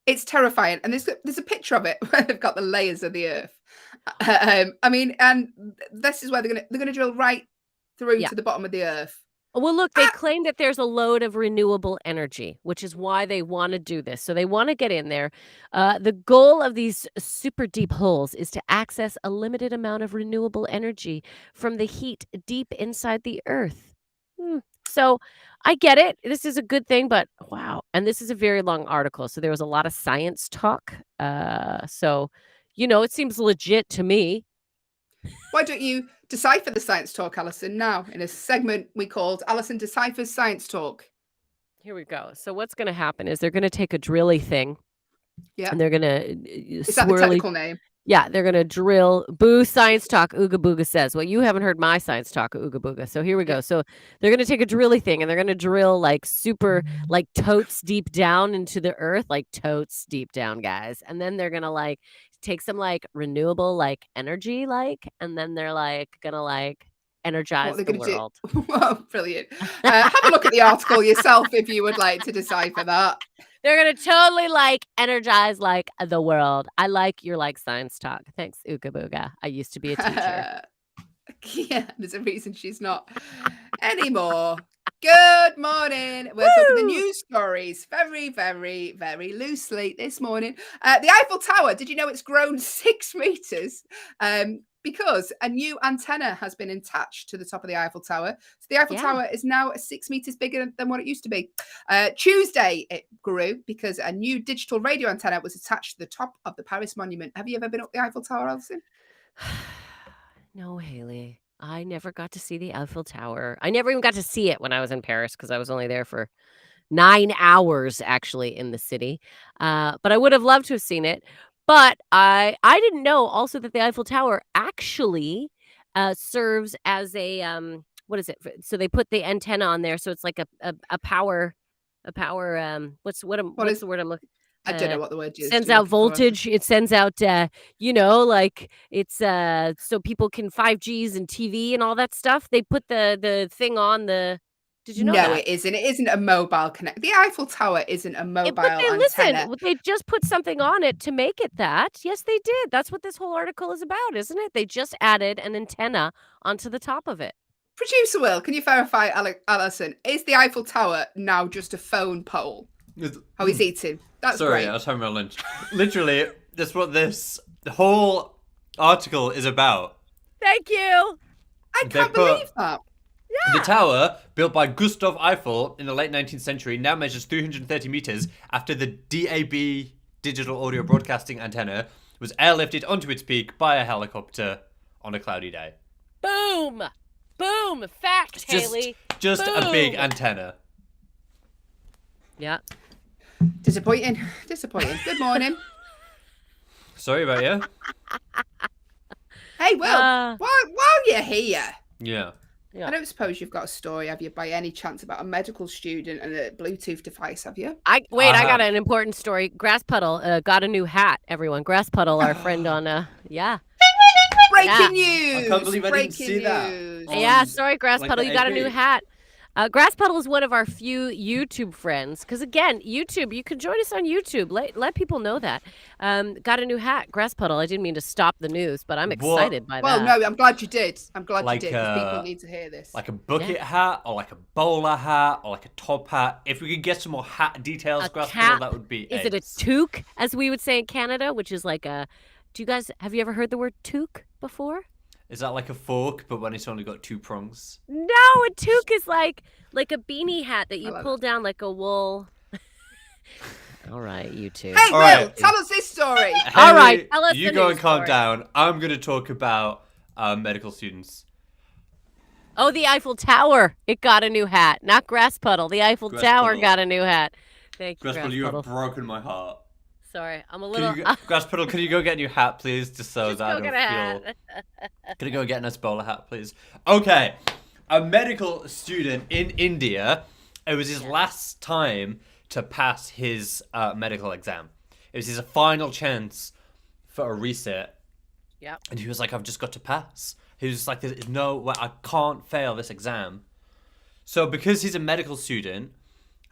It's terrifying. And there's a picture of it where they've got the layers of the earth. I mean, and this is where they're gonna drill right through to the bottom of the earth. Well, look, they claim that there's a load of renewable energy, which is why they want to do this. So they want to get in there. The goal of these super deep holes is to access a limited amount of renewable energy from the heat deep inside the earth. So I get it. This is a good thing, but wow. And this is a very long article. So there was a lot of science talk. So, it seems legit to me. Why don't you decipher the science talk, Allyson, now in a segment we called Allyson Deciphers Science Talk? Here we go. So what's going to happen is they're going to take a drilly thing. Yeah. And they're going to Is that the technical name? Yeah, they're going to drill. Boo science talk, Ooga Booga says. Well, you haven't heard my science talk, Ooga Booga. So here we go. So they're going to take a drilly thing, and they're going to drill like super, like totes deep down into the earth, like totes deep down, guys. And then they're going to like take some like renewable like energy, and then they're like going to like energize the world. Oh, brilliant. Have a look at the article yourself if you would like to decipher that. They're going to totally like energize like the world. I like your like science talk. Thanks, Ooga Booga. I used to be a teacher. Yeah, there's a reason she's not anymore. Good morning. We're talking the news stories very, very, very loosely this morning. The Eiffel Tower, did you know it's grown 6 meters? because a new antenna has been attached to the top of the Eiffel Tower. So the Eiffel Tower is now 6 meters bigger than what it used to be. Tuesday, it grew because a new digital radio antenna was attached to the top of the Paris Monument. Have you ever been up the Eiffel Tower, Allyson? No, Hayley. I never got to see the Eiffel Tower. I never even got to see it when I was in Paris because I was only there for 9 hours actually in the city. But I would have loved to have seen it. But I didn't know also that the Eiffel Tower actually serves as a what is it? So they put the antenna on there, so it's like a power what's the word I'm looking. I don't know what the word is. Sends out voltage. It sends out, like it's so people can 5Gs and TV and all that stuff. They put the thing on the. Did you know No, that? it isn't. It isn't a mobile connect. The Eiffel Tower isn't a mobile But antenna. listen, they just put something on it to make it that. Yes, they did. That's what this whole article is about, isn't it? They just added an antenna onto the top of it. Producer Will, can you verify, Allyson, is the Eiffel Tower now just a phone pole? How he's eating. That's Sorry, great. I was having my lunch. Literally, that's what this whole article is about. Thank you. I can't believe that. The tower, built by Gustav Eiffel in the late 19th century, now measures 330 meters after the DAB digital audio broadcasting antenna was airlifted onto its peak by a helicopter on a cloudy day. Boom. Boom. Fact, Hayley. Just a big antenna. Yeah. Disappointing. Good morning. Sorry about you. Hey, Will, while you're here, Yeah. I don't suppose you've got a story, have you, by any chance, about a medical student and a Bluetooth device, have you? I got an important story. Grass Puddle got a new hat, everyone. Grass Puddle, our friend on, Breaking news! I can't believe I didn't see that. Yeah, sorry, Grass like Puddle, the you got a AP. new hat. Grass Puddle is one of our few YouTube friends. Because, again, YouTube, you can join us on YouTube. Let people know that. Got a new hat, Grass Puddle. I didn't mean to stop the news, but I'm excited by that. Well, no, I'm glad you did. I'm glad Like, you did, because people need to hear this. Like a bucket hat, or like a bowler hat, or like a top hat. If we could get some more hat details, A Grass cap. Puddle, that would be Is it a ace. toque, as we would say in Canada, which is like a... have you ever heard the word toque before? Is that like a fork, but when it's only got 2 prongs? No, a toque is like a beanie hat that you pull down like a wool. All right, you two. Hey, Will, right. tell us this story. All right, Hayley, tell us you the go news and calm story. down. I'm going to talk about medical students. Oh, the Eiffel Tower. It got a new hat. Not Grass Puddle. The Eiffel Grass Tower Puddle. got a new hat. Thank you, Grass Grass Puddle, you Puddle. have broken my heart. Sorry, I'm a Can little... you Grass Puddle, can you go get a new hat, please? Just so Just that I go don't get a hat. feel... Can you go get a nice bowler hat, please? Okay. A medical student in India, it was his last time to pass his medical exam. It was his final chance for a reset. Yep. And he was like, I've just got to pass. He was just like, there's no way, I can't fail this exam. So because he's a medical student,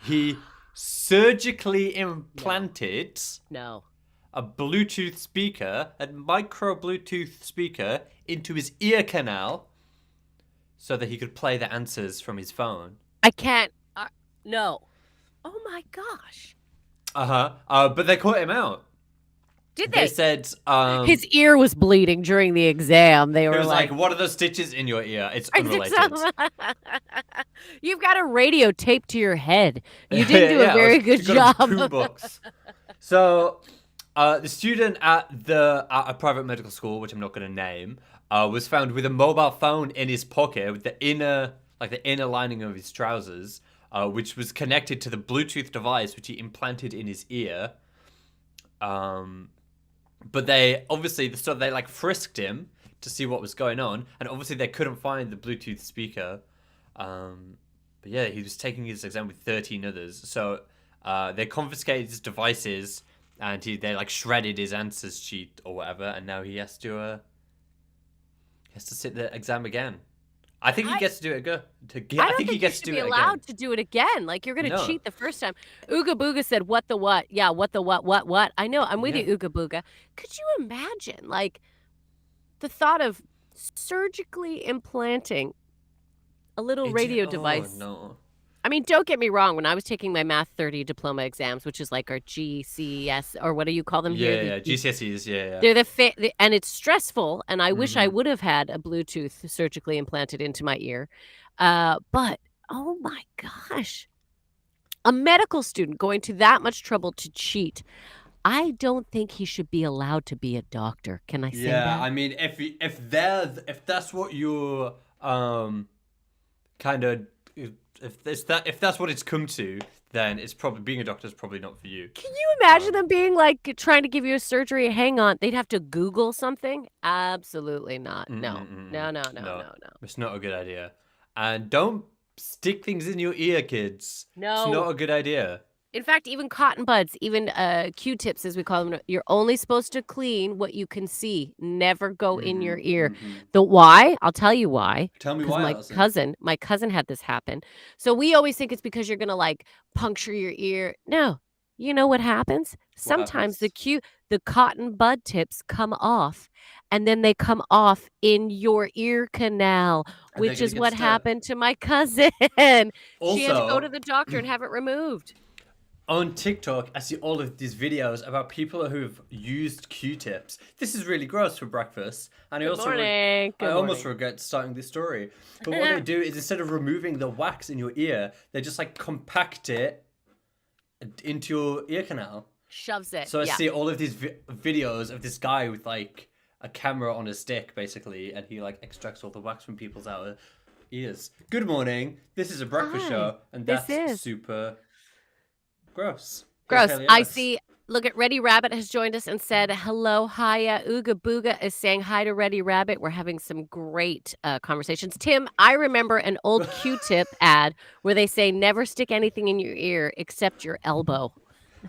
he surgically implanted No. a Bluetooth speaker, a micro Bluetooth speaker, into his ear canal so that he could play the answers from his phone. I can't... no. Oh, my gosh. But they caught him out. Did They they? said... His ear was bleeding during the exam. They He were was like, what are those stitches in your ear? It's unrelated. You've got a radio taped to your head. You did do a very good job. Boombox. So, the student at a private medical school, which I'm not going to name, was found with a mobile phone in his pocket, with the inner lining of his trousers, which was connected to the Bluetooth device which he implanted in his ear. But they like frisked him to see what was going on, and obviously they couldn't find the Bluetooth speaker. But yeah, he was taking his exam with 13 others. So they confiscated his devices, and they like shredded his answers sheet or whatever, and now he has to sit the exam again. I think he gets to do it again. I don't think he gets to be allowed to do it again. Like, you're going to cheat the first time. Ooga Booga said, what the what? Yeah, what the what? I know, I'm with you, Ooga Booga. Could you imagine, like, the thought of surgically implanting a little radio device? No. I mean, don't get me wrong. When I was taking my Math 30 diploma exams, which is like our GCS, or what do you call them here? Yeah, GCSEs, yeah. They're and it's stressful, and I wish I would have had a Bluetooth surgically implanted into my ear. But, oh my gosh, a medical student going to that much trouble to cheat. I don't think he should be allowed to be a doctor. Can I say that? Yeah, I mean, if that's what you're kind of if that's what it's come to, then it's probably being a doctor is probably not for you. Can you imagine them being like trying to give you a surgery? Hang on, they'd have to Google something. Absolutely not. No. It's not a good idea. And don't stick things in your ear, kids. No. It's not a good idea. In fact, even cotton buds, even Q-tips, as we call them, you're only supposed to clean what you can see. Never go in your ear. The why? I'll tell you why. Tell me why, My cousin had this happen. So we always think it's because you're gonna like puncture your ear. No, you know what happens? Sometimes the cotton bud tips come off, and then they come off in your ear canal, which is what happened to my cousin. She had to go to the doctor and have it removed. On TikTok, I see all of these videos about people who've used Q-tips. This is really gross for breakfast. And I almost regret starting this story. But what they do is instead of removing the wax in your ear, they just like compact it into your ear canal. Shoves it. So I see all of these videos of this guy with like a camera on his stick, basically, and he like extracts all the wax from people's outer ears. Good morning. This is a breakfast show, and that's super... Gross. I see. Look at Ready Rabbit has joined us and said, hello, hiya. Ooga Booga is saying hi to Ready Rabbit. We're having some great conversations. Tim, I remember an old Q-tip ad where they say, never stick anything in your ear except your elbow.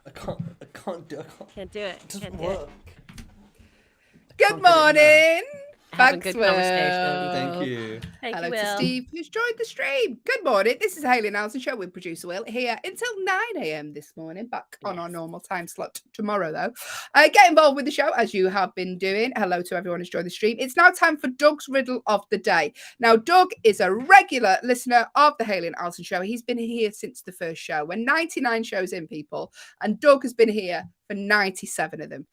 I can't do it. Can't do it. It doesn't work. Good morning. Having good conversation. Thank you. Hello to Steve, who's joined the stream. Good morning. This is Hayley and Allyson show with producer Will here until 9 a.m. this morning. Back on our normal time slot tomorrow, though. Get involved with the show as you have been doing. Hello to everyone who's joined the stream. It's now time for Doug's riddle of the day. Now, Doug is a regular listener of the Hayley and Allyson show. He's been here since the first show. We're 99 shows in, people, and Doug has been here for 97 of them.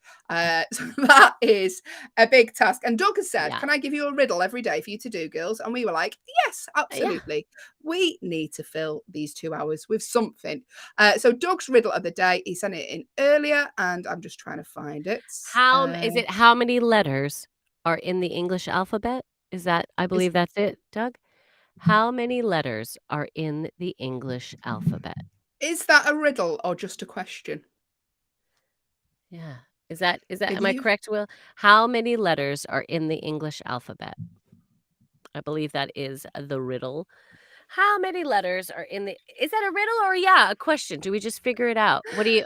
So that is a big task. And Doug has said, can I give you a riddle every day for you to do, girls? And we were like, yes, absolutely. We need to fill these 2 hours with something. So Doug's riddle of the day, he sent it in earlier, and I'm just trying to find it. How many letters are in the English alphabet? Is that, I believe that's it, Doug? How many letters are in the English alphabet? Is that a riddle or just a question? Yeah. Is that am I correct, Will? How many letters are in the English alphabet? I believe that is the riddle. How many letters are in the... Is that a riddle or a question? Do we just figure it out? What do you...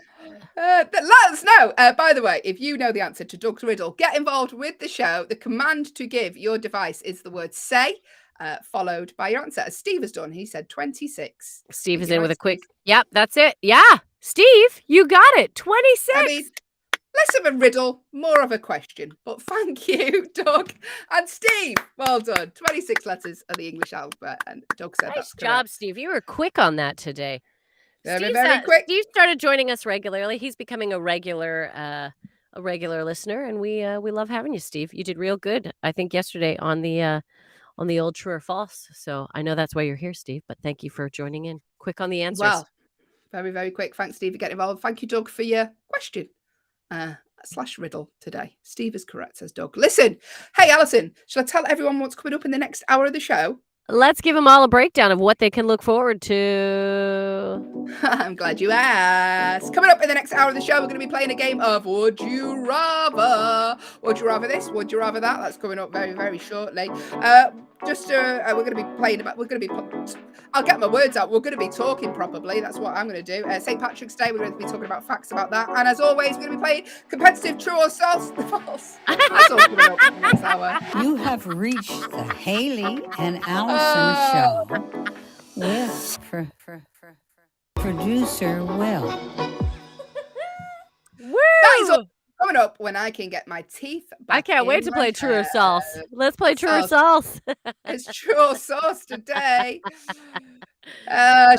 Let us know. By the way, if you know the answer to Doug's riddle, get involved with the show. The command to give your device is the word say, followed by your answer. As Steve has done, he said 26. Steve is in with a quick... Yep, that's it. Yeah. Steve, you got it. 26. I mean, less of a riddle, more of a question. But thank you, Doug and Steve. Well done. 26 letters of the English alphabet. And Doug said nice job, Steve. You were quick on that today. Very quick. Steve started joining us regularly. He's becoming a regular listener, and we love having you, Steve. You did real good, I think, yesterday on the old True or False. So I know that's why you're here, Steve. But thank you for joining in. Quick on the answers. Well, very, very quick. Thanks, Steve, for getting involved. Thank you, Doug, for your question. / riddle today. Steve is correct, says Doug. Listen, hey, Allyson, shall I tell everyone what's coming up in the next hour of the show? Let's give them all a breakdown of what they can look forward to. I'm glad you asked. Coming up in the next hour of the show, we're going to be playing a game of Would You Rather? Would you rather this? Would you rather that? That's coming up very, very shortly. We're going to be playing about, I'll get my words out. We're going to be talking probably. That's what I'm going to do. St. Patrick's Day, we're going to be talking about facts about that. And as always, we're going to be playing competitive true or false. That's all coming up in the next hour. You have reached the Hayley and Allyson show with producer Will. That is all coming up when I can get my teeth back. I can't wait to play True or False. Let's play True or False. It's True or Sauce today.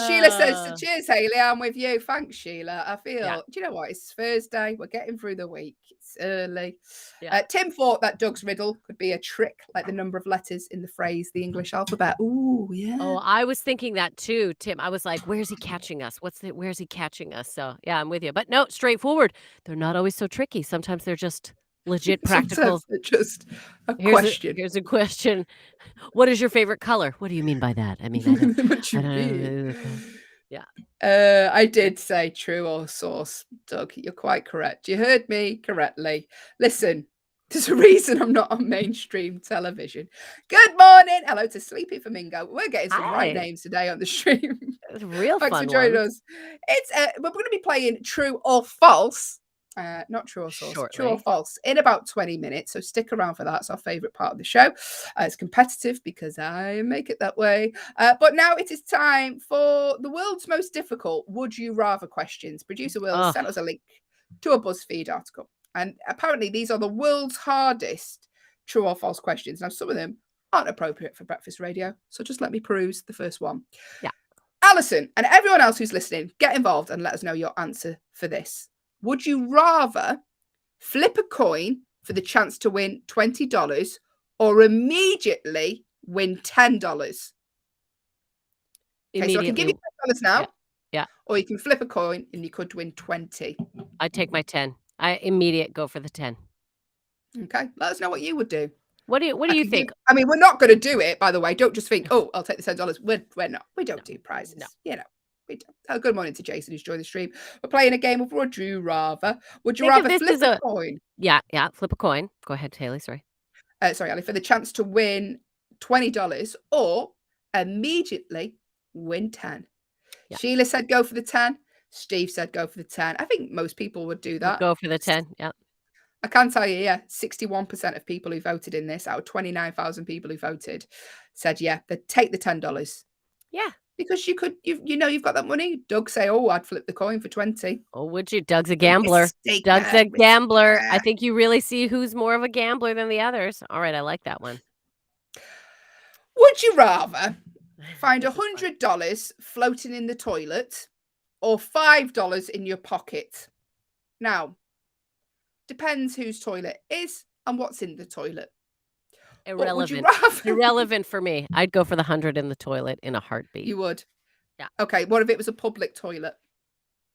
Sheila says, Uh, cheers, Hayley. I'm with you. Thanks, Sheila. I feel, Yeah. do you know what? It's Thursday. We're getting through the week. It's early. Yeah. Tim thought that Doug's riddle could be a trick, like the number of letters in the phrase, the English alphabet. Ooh, yeah. Oh, I was thinking that too, Tim. I was like, where's he catching us? Where's he catching us? So yeah, I'm with you. But no, straightforward. They're not always so tricky. Sometimes they're just legit practical. Sometimes it's just a question. Here's a question. What is your favorite color? What do you mean by that? I mean, I don't, What do I you don't mean? Yeah. I did say true or sauce, Doug. You're quite correct. You heard me correctly. Listen, there's a reason I'm not on mainstream television. Good morning. Hello to Sleepy Flamingo. We're getting some right Hi. names today on the stream. It's a real Thanks fun for joining one. us. It's we're going to be playing true or false. Not true or sauce, true or Shortly. false in about 20 minutes. So stick around for that. It's our favorite part of the show. It's competitive because I make it that way. But now it is time for the world's most difficult would you rather questions. Producer Will Ugh. sent us a link to a BuzzFeed article. And apparently these are the world's hardest true or false questions. Now, some of them aren't appropriate for breakfast radio. So just let me peruse the first one. Yeah. Allyson and everyone else who's listening, get involved and let us know your answer for this. Would you rather flip a coin for the chance to win $20 or immediately win $10? Okay, so I can give you $10 now. Yeah. Or you can flip a coin and you could win 20. I take my 10. I immediate go for the 10. Okay. Let us know what you would do. What do you think? I mean, we're not going to do it, by the way. Don't just think, oh, I'll take the $10. We're not. We don't do prizes. No. You know. We don't. Good morning to Jason who's joined the stream. We're playing a game of Would You Rather. Would you Think of rather this flip as a coin? Yeah, flip a coin. Go ahead, Hayley, sorry. Sorry, Ali, for the chance to win $20 or immediately win 10. Yeah. Sheila said go for the 10. Steve said go for the 10. I think most people would do that. Go for the 10. Yeah. I can tell you, 61% of people who voted in this, out of 29,000 people who voted, said, they'd take the $10. Yeah. Because you've got that money. Doug say, oh, I'd flip the coin for 20. Oh, would you? Doug's a gambler. Doug's a gambler. I think you really see who's more of a gambler than the others. All right, I like that one. Would you rather find $100 floating in the toilet or $5 in your pocket? Now, depends whose toilet is and what's in the toilet. Irrelevant. Irrelevant for me. I'd go for the 100 in the toilet in a heartbeat. You would? Yeah. Okay, what if it was a public toilet?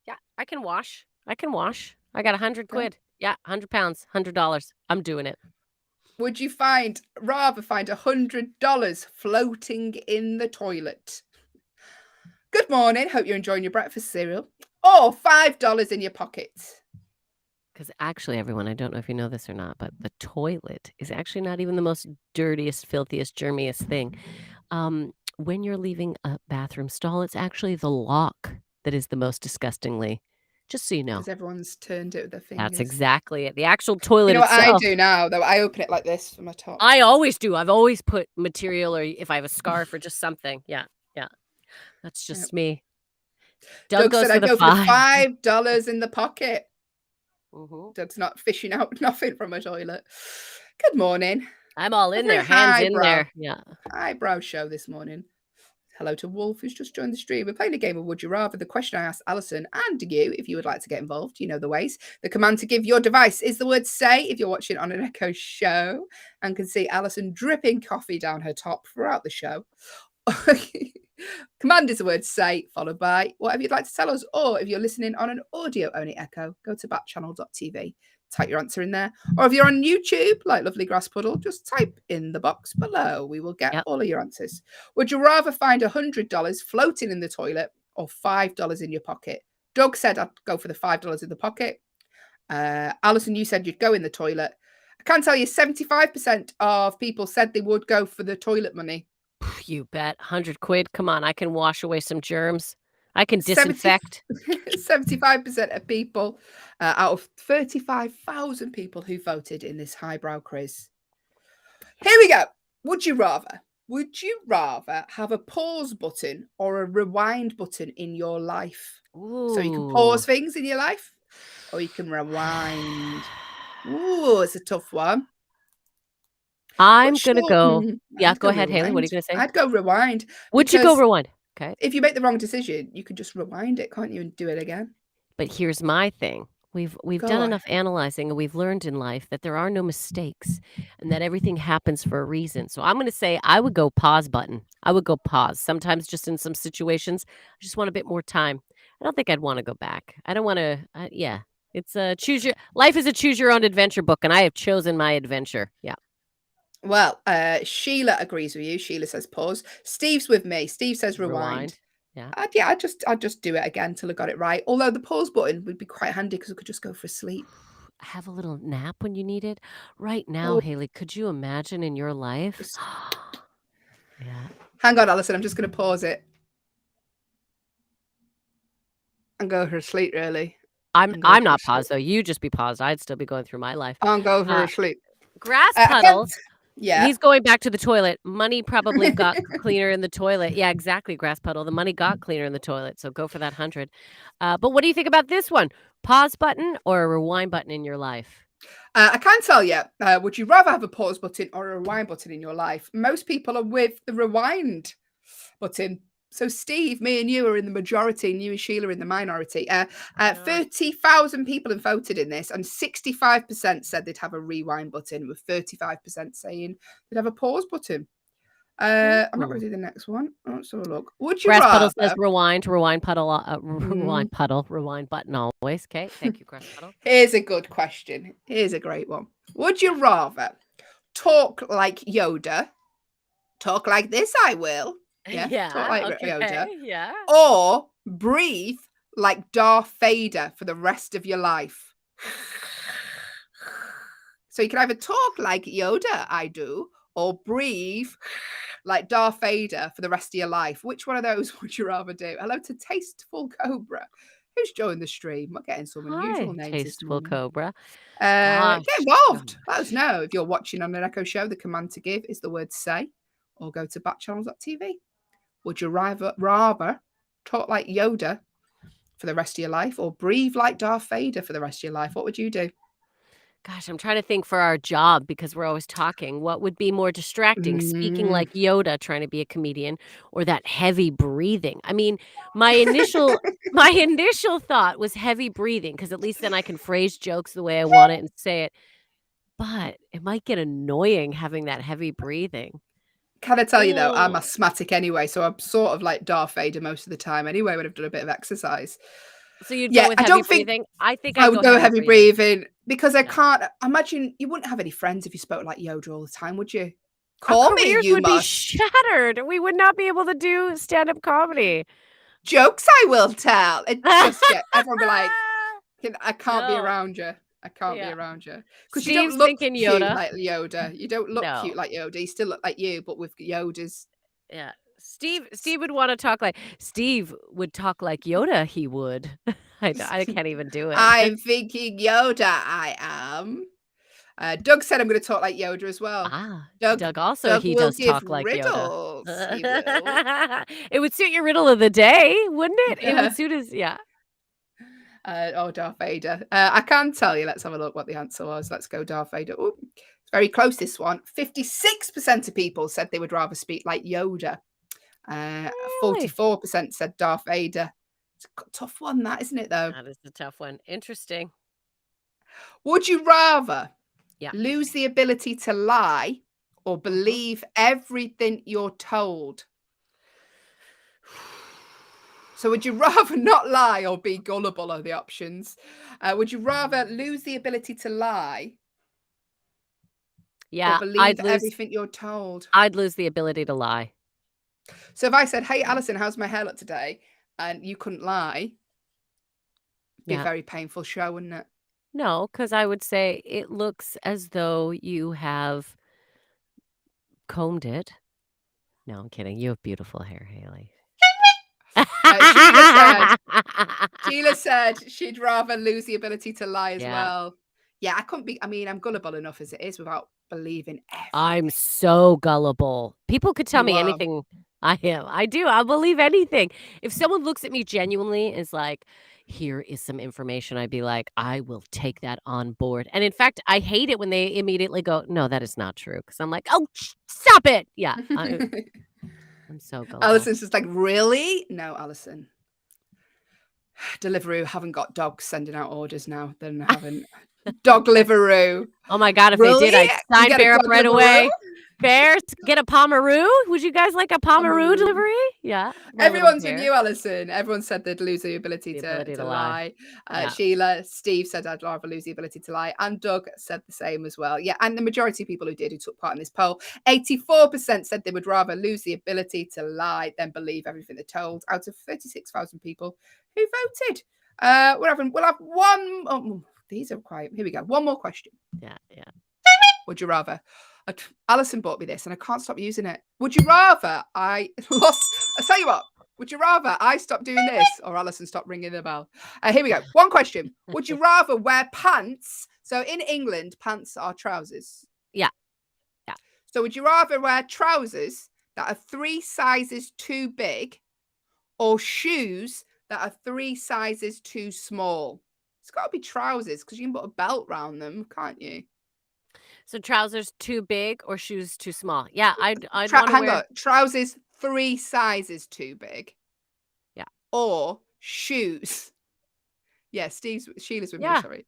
Yeah, I can wash. I got 100 quid. Yeah, 100 pounds, $100. I'm doing it. Would you rather find $100 floating in the toilet? Good morning. Hope you're enjoying your breakfast cereal. Or $5 in your pocket. Because actually, everyone, I don't know if you know this or not, but the toilet is actually not even the most dirtiest, filthiest, germiest thing. When you're leaving a bathroom stall, it's actually the lock that is the most disgustingly. Just so you know. Because everyone's turned it with their fingers. That's exactly it. The actual toilet itself. You know what I do now, though? I open it like this from my top. I always do. I've always put material or if I have a scarf or just something. Yeah. That's just me. Doug goes said for I go for $5 in the pocket. Mm-hmm. Doug's not fishing out nothing from a toilet. Good morning. I'm all in there, hands in there. Yeah. Eyebrow show this morning. Hello to Wolf, who's just joined the stream. We're playing a game of Would You Rather. The question I asked Allyson and you, if you would like to get involved, you know the ways. The command to give your device is the word say if you're watching on an Echo show and can see Allyson dripping coffee down her top throughout the show. Command is the word say, followed by whatever you'd like to tell us. Or if you're listening on an audio-only Echo, go to backchannel.tv. Type your answer in there. Or if you're on YouTube, like Lovely Grass Puddle, just type in the box below. We will get all of your answers. Would you rather find $100 floating in the toilet or $5 in your pocket? Doug said I'd go for the $5 in the pocket. Allyson, you said you'd go in the toilet. I can tell you 75% of people said they would go for the toilet money. You bet. 100 quid. Come on. I can wash away some germs. I can disinfect. 75% of people out of 35,000 people who voted in this highbrow quiz. Here we go. Would you rather have a pause button or a rewind button in your life? Ooh. So you can pause things in your life or you can rewind. Ooh, it's a tough one. I'm going to go. Yeah, go ahead, Hayley. What are you going to say? I'd go rewind. Would you go rewind? Okay. If you make the wrong decision, you can just rewind it, can't you, and do it again? But here's my thing. We've Go done on. enough analyzing, and we've learned in life that there are no mistakes and that everything happens for a reason. So I'm going to say I would go pause button. I would go pause. Sometimes just in some situations, I just want a bit more time. I don't think I'd want to go back. I don't want to. Yeah, it's a life is a choose your own adventure book, and I have chosen my adventure. Yeah. Well, Sheila agrees with you. Sheila says pause. Steve's with me. Steve says rewind. Yeah. I'd just do it again till I got it right. Although the pause button would be quite handy because I could just go for a sleep. Have a little nap when you need it. Right now, Oh. Hayley, could you imagine in your life? Just- Yeah. Hang on, Allyson. I'm just going to pause it and go for a sleep. Really, I'm go for not a paused though. You just be paused. I'd still be going through my life. I'll go for a sleep. Grass I puddle. can't- Yeah. He's going back to the toilet. Money probably got cleaner in the toilet. Yeah, exactly, grass puddle. The money got cleaner in the toilet, so go for that 100. But what do you think about this one? Pause button or a rewind button in your life? I can't tell you. Would you rather have a pause button or a rewind button in your life? Most people are with the rewind button. So, Steve, me and you are in the majority, and you and Sheila are in the minority. 30,000 people have voted in this, and 65% said they'd have a rewind button, with 35% saying they'd have a pause button. I'm not going to do the next one. Let's have a look. Would you Grass puddle rather... says rewind puddle, rewind button always. Okay, thank you, grass puddle. Here's a good question. Here's a great one. Would you rather talk like Yoda? Talk like this, I will. Yeah, talk like Yoda. Yeah. Or breathe like Darth Vader for the rest of your life. So you can either talk like Yoda, I do, or breathe like Darth Vader for the rest of your life. Which one of those would you rather do? Hello to Tasteful Cobra, who's joined the stream. We're getting some unusual names. Tasteful Cobra. Get involved. Let us know if you're watching on an Echo Show. The command to give is the word say, or go to backchannel.tv. Would you rather talk like Yoda for the rest of your life or breathe like Darth Vader for the rest of your life? What would you do? Gosh, I'm trying to think for our job because we're always talking. What would be more distracting? Speaking like Yoda, trying to be a comedian, or that heavy breathing? I mean, my initial thought was heavy breathing because at least then I can phrase jokes the way I want it and say it. But it might get annoying having that heavy breathing. Can I tell you though, I'm asthmatic anyway, so I'm sort of like Darth Vader most of the time anyway when I've done a bit of exercise. So you'd go with heavy breathing? I think I would go heavy breathing because I can't imagine you wouldn't have any friends if you spoke like Yoda all the time, would you? Call Our me, careers you would be shattered. We would not be able to do stand-up comedy. Jokes I will tell. It just everyone be like, I can't be around you. I can't be around you. Because you don't look cute Yoda. like Yoda. You don't look cute like Yoda. You still look like you, but with Yoda's. Yeah. Steve would want to talk like Steve would talk like Yoda. He would. I can't even do it. I'm thinking Yoda. I am. Doug said I'm going to talk like Yoda as well. Doug also he does talk like riddles. Yoda. He will. It would suit your riddle of the day, wouldn't it? It would suit his Darth Vader. I can tell you. Let's have a look what the answer was. Let's go Darth Vader. Ooh, it's very close, this one. 56% of people said they would rather speak like Yoda. 44% said Darth Vader. It's a tough one, that, isn't it, though? That is a tough one. Interesting. Would you rather lose the ability to lie or believe everything you're told? So would you rather not lie or be gullible are the options? Would you rather lose the ability to lie? Yeah, or believe everything you're told? I'd lose the ability to lie. So if I said, hey, Allyson, how's my hair look today? And you couldn't lie, it'd be a very painful show, wouldn't it? No, because I would say it looks as though you have combed it. No, I'm kidding. You have beautiful hair, Hayley. Sheila said she'd rather lose the ability to lie as well. Yeah, I couldn't be. I mean, I'm gullible enough as it is without believing everything. I'm so gullible. People could tell me anything. I am. I do. I'll believe anything. If someone looks at me genuinely and is like, here is some information, I'd be like, I will take that on board. And in fact, I hate it when they immediately go, no, that is not true. Because I'm like, oh, stop it. Yeah. I'm So gullible. Allison's just like, really? No, Allyson. Deliveroo haven't got dogs sending out orders now. Then haven't. Dog-liveroo. Oh my God, if Really? they did, I'd You sign get a Bear up right away. Dog-liveroo? Bears, get a Pomeroo? Would you guys like a Pomeroo Pomeroo. delivery? Yeah. my little Everyone's with bear. you, Allyson. Everyone said they'd lose the ability, The ability to to lie. Yeah. Sheila, Steve said I'd rather lose the ability to lie. And Doug said the same as well. Yeah, and the majority of people who took part in this poll, 84% said they would rather lose the ability to lie than believe everything they're told, out of 36,000 people who voted. We'll have one. Oh, these are quite. Here we go. One more question. Yeah. Would you rather? Allyson bought me this and I can't stop using it. Would you rather I lost? I'll tell you what. Would you rather I stop doing this or Allyson stop ringing the bell? Here we go. One question. Would you rather wear pants? So in England, pants are trousers. Yeah. So would you rather wear trousers that are 3 sizes too big or shoes that are 3 sizes too small? It's got to be trousers because you can put a belt round them, can't you? So trousers too big or shoes too small? Yeah, I'd want to Hang wear. on. Trousers 3 sizes too big. Yeah. Or shoes. Yeah, Sheila's with me, Yeah. sorry.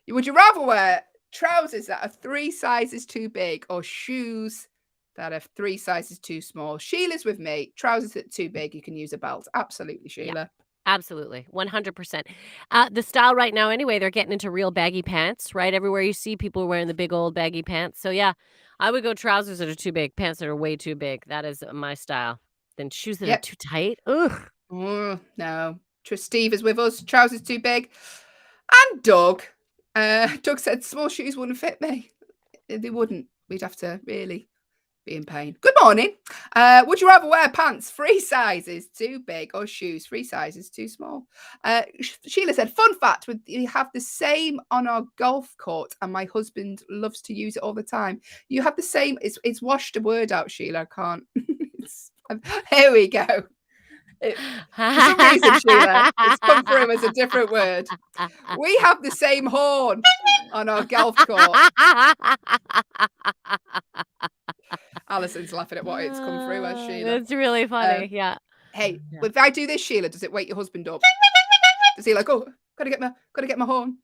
Would you rather wear trousers that are 3 sizes too big or shoes that are 3 sizes too small? Sheila's with me. Trousers that are too big, you can use a belt. Absolutely, Sheila. Absolutely. 100%. The style right now, anyway, they're getting into real baggy pants, right? Everywhere you see people wearing the big old baggy pants. So yeah, I would go trousers that are too big, pants that are way too big. That is my style. Then shoes that are too tight. Ugh. No. Steve is with us. Trousers too big. And Doug. Doug said small shoes wouldn't fit me. They wouldn't. We'd have to really be in pain. Good morning. Would you rather wear pants 3 sizes too big or shoes 3 sizes too small? Sheila said, fun fact, we have the same on our golf court and my husband loves to use it all the time. You have the same. It's washed a word out, Sheila. I can't. Here we go. For some reason, Sheila, it's come through as a different word. We have the same horn on our golf court. Allison's laughing at what it's come through as, Sheila. It's really funny. Yeah. Hey, if I do this, Sheila, does it wake your husband up? Does he like, oh, gotta get my horn?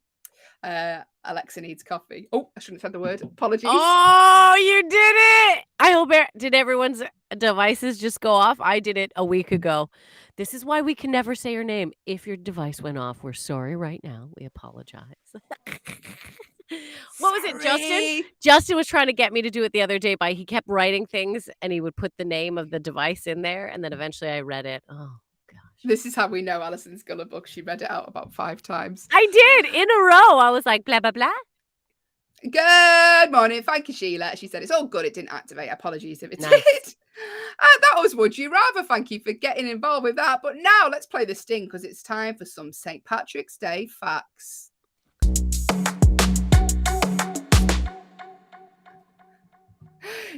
Alexa needs coffee. Oh, I shouldn't have said the word. Apologies. Oh, you did it! I hope did everyone's devices just go off? I did it a week ago. This is why we can never say your name. If your device went off, we're sorry right now. We apologize. What was it, Justin? Justin was trying to get me to do it the other day he kept writing things and he would put the name of the device in there and then eventually I read it. Oh gosh. This is how we know Allison's gullible. She read it out about 5 times. I did in a row. I was like blah blah blah. Good morning. Thank you, Sheila. She said it's all good. It didn't activate. Apologies if it did. That was Would You Rather. Thank you for getting involved with that. But now let's play the sting because it's time for some St. Patrick's Day facts.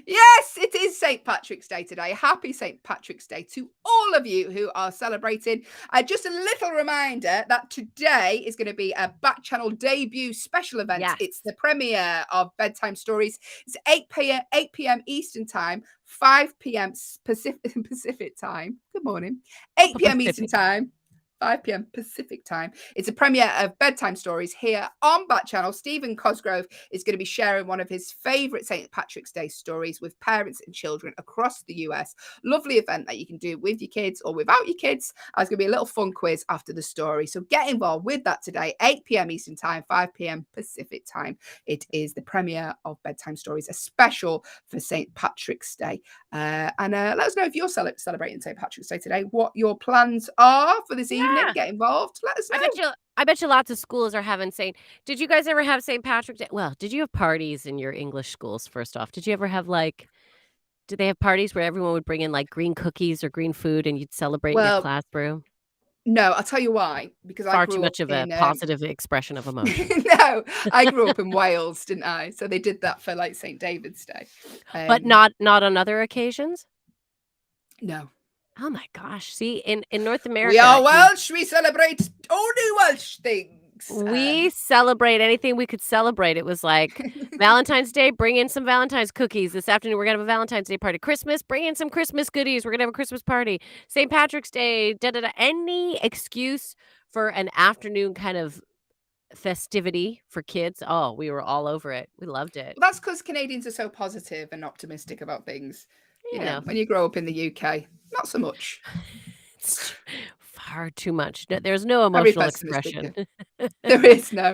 Yes, it is St. Patrick's Day today. Happy St. Patrick's Day to all of you who are celebrating. Just a little reminder that today is going to be a Backchannel debut special event. Yes. It's the premiere of Bedtime Stories. It's 8 p.m. Eastern Time, 5 p.m. Pacific Time. Good morning. 8 p.m. Eastern Time, 5 p.m. Pacific Time. It's a premiere of Bedtime Stories here on Backchannel. Stephen Cosgrove is going to be sharing one of his favourite St. Patrick's Day stories with parents and children across the US. Lovely event that you can do with your kids or without your kids. There's going to be a little fun quiz after the story. So get involved with that today, 8 p.m. Eastern Time, 5 p.m. Pacific Time. It is the premiere of Bedtime Stories, a special for St. Patrick's Day. And let us know if you're celebrating St. Patrick's Day today, what your plans are for this evening. Get involved. Let us know. I bet you lots of schools are having did you guys ever have St. Patrick's Day? Well, did you have parties in your English schools first off? Did you ever have did they have parties where everyone would bring in green cookies or green food and you'd celebrate in your classroom? No, I'll tell you why. Because far too much of a positive expression of emotion. No, I grew up in Wales, didn't I? So they did that for St. David's Day. But not on other occasions? No. Oh my gosh. See, in North America. We are Welsh. We celebrate only Welsh things. snakes. We celebrate anything we could celebrate. It was like Valentine's Day, bring in some Valentine's cookies. This afternoon, we're going to have a Valentine's Day party. Christmas, bring in some Christmas goodies. We're going to have a Christmas party. St. Patrick's Day, da-da-da. Any excuse for an afternoon kind of festivity for kids. Oh, we were all over it. We loved it. Well, that's because Canadians are so positive and optimistic about things. You know, know. when you grow up in the UK, not so much. It's far too much. There's no Very emotional pessimistic, expression. There is no.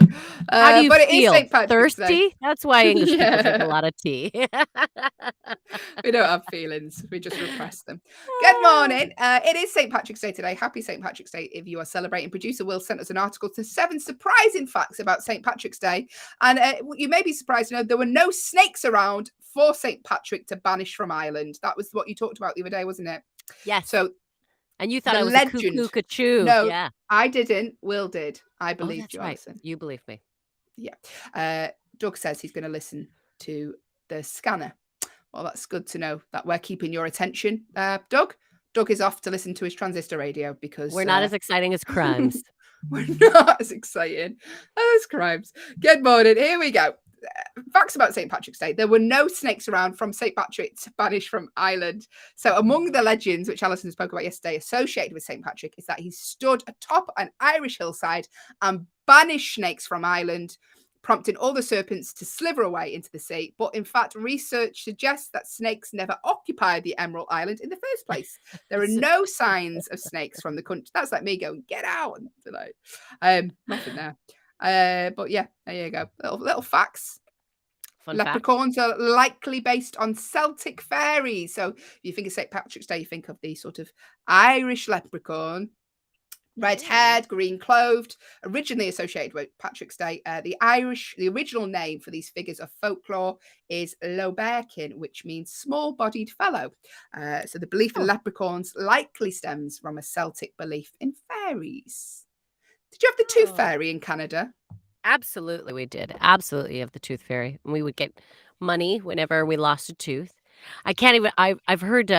How do you but it is feel? St. Patrick's Day. Thirsty? That's why English people drink Yeah. a lot of tea. We don't have feelings. We just repress them. Good morning. It is St. Patrick's Day today. Happy St. Patrick's Day if you are celebrating. Producer Will sent us an article to 7 surprising facts about St. Patrick's Day. And you may be surprised to know there were no snakes around for St. Patrick to banish from Ireland. That was what you talked about the other day, wasn't it? Yes. So and you thought the I was legend- a cuckoo. No, Yeah. I didn't. Will did. I Oh, believed that's you, right. Allyson. You believe me. Yeah. Doug says he's going to listen to the scanner. Well, that's good to know that we're keeping your attention, Doug. Doug is off to listen to his transistor radio because We're not as exciting as crimes. we're not as exciting as crimes. Good morning. Here we go. Facts about St. Patrick's Day. There were no snakes around from St. Patrick to banish from Ireland. So among the legends, which Allyson spoke about yesterday, associated with St. Patrick, is that he stood atop an Irish hillside and banished snakes from Ireland, prompting all the serpents to slither away into the sea. But in fact, research suggests that snakes never occupied the Emerald Island in the first place. There are no signs of snakes from the country. That's like me going, get out. And nothing there. But yeah, there you go. Little facts. Fun fact. Leprechauns are likely based on Celtic fairies. So if you think of St. Patrick's Day, you think of the sort of Irish leprechaun, red-haired, green-clothed, originally associated with Patrick's Day. The original name for these figures of folklore is Loberkin, which means small-bodied fellow. So the belief in leprechauns likely stems from a Celtic belief in fairies. Did you have the tooth fairy in Canada? Absolutely, we did. Absolutely have the tooth fairy. And we would get money whenever we lost a tooth. I can't even, I've heard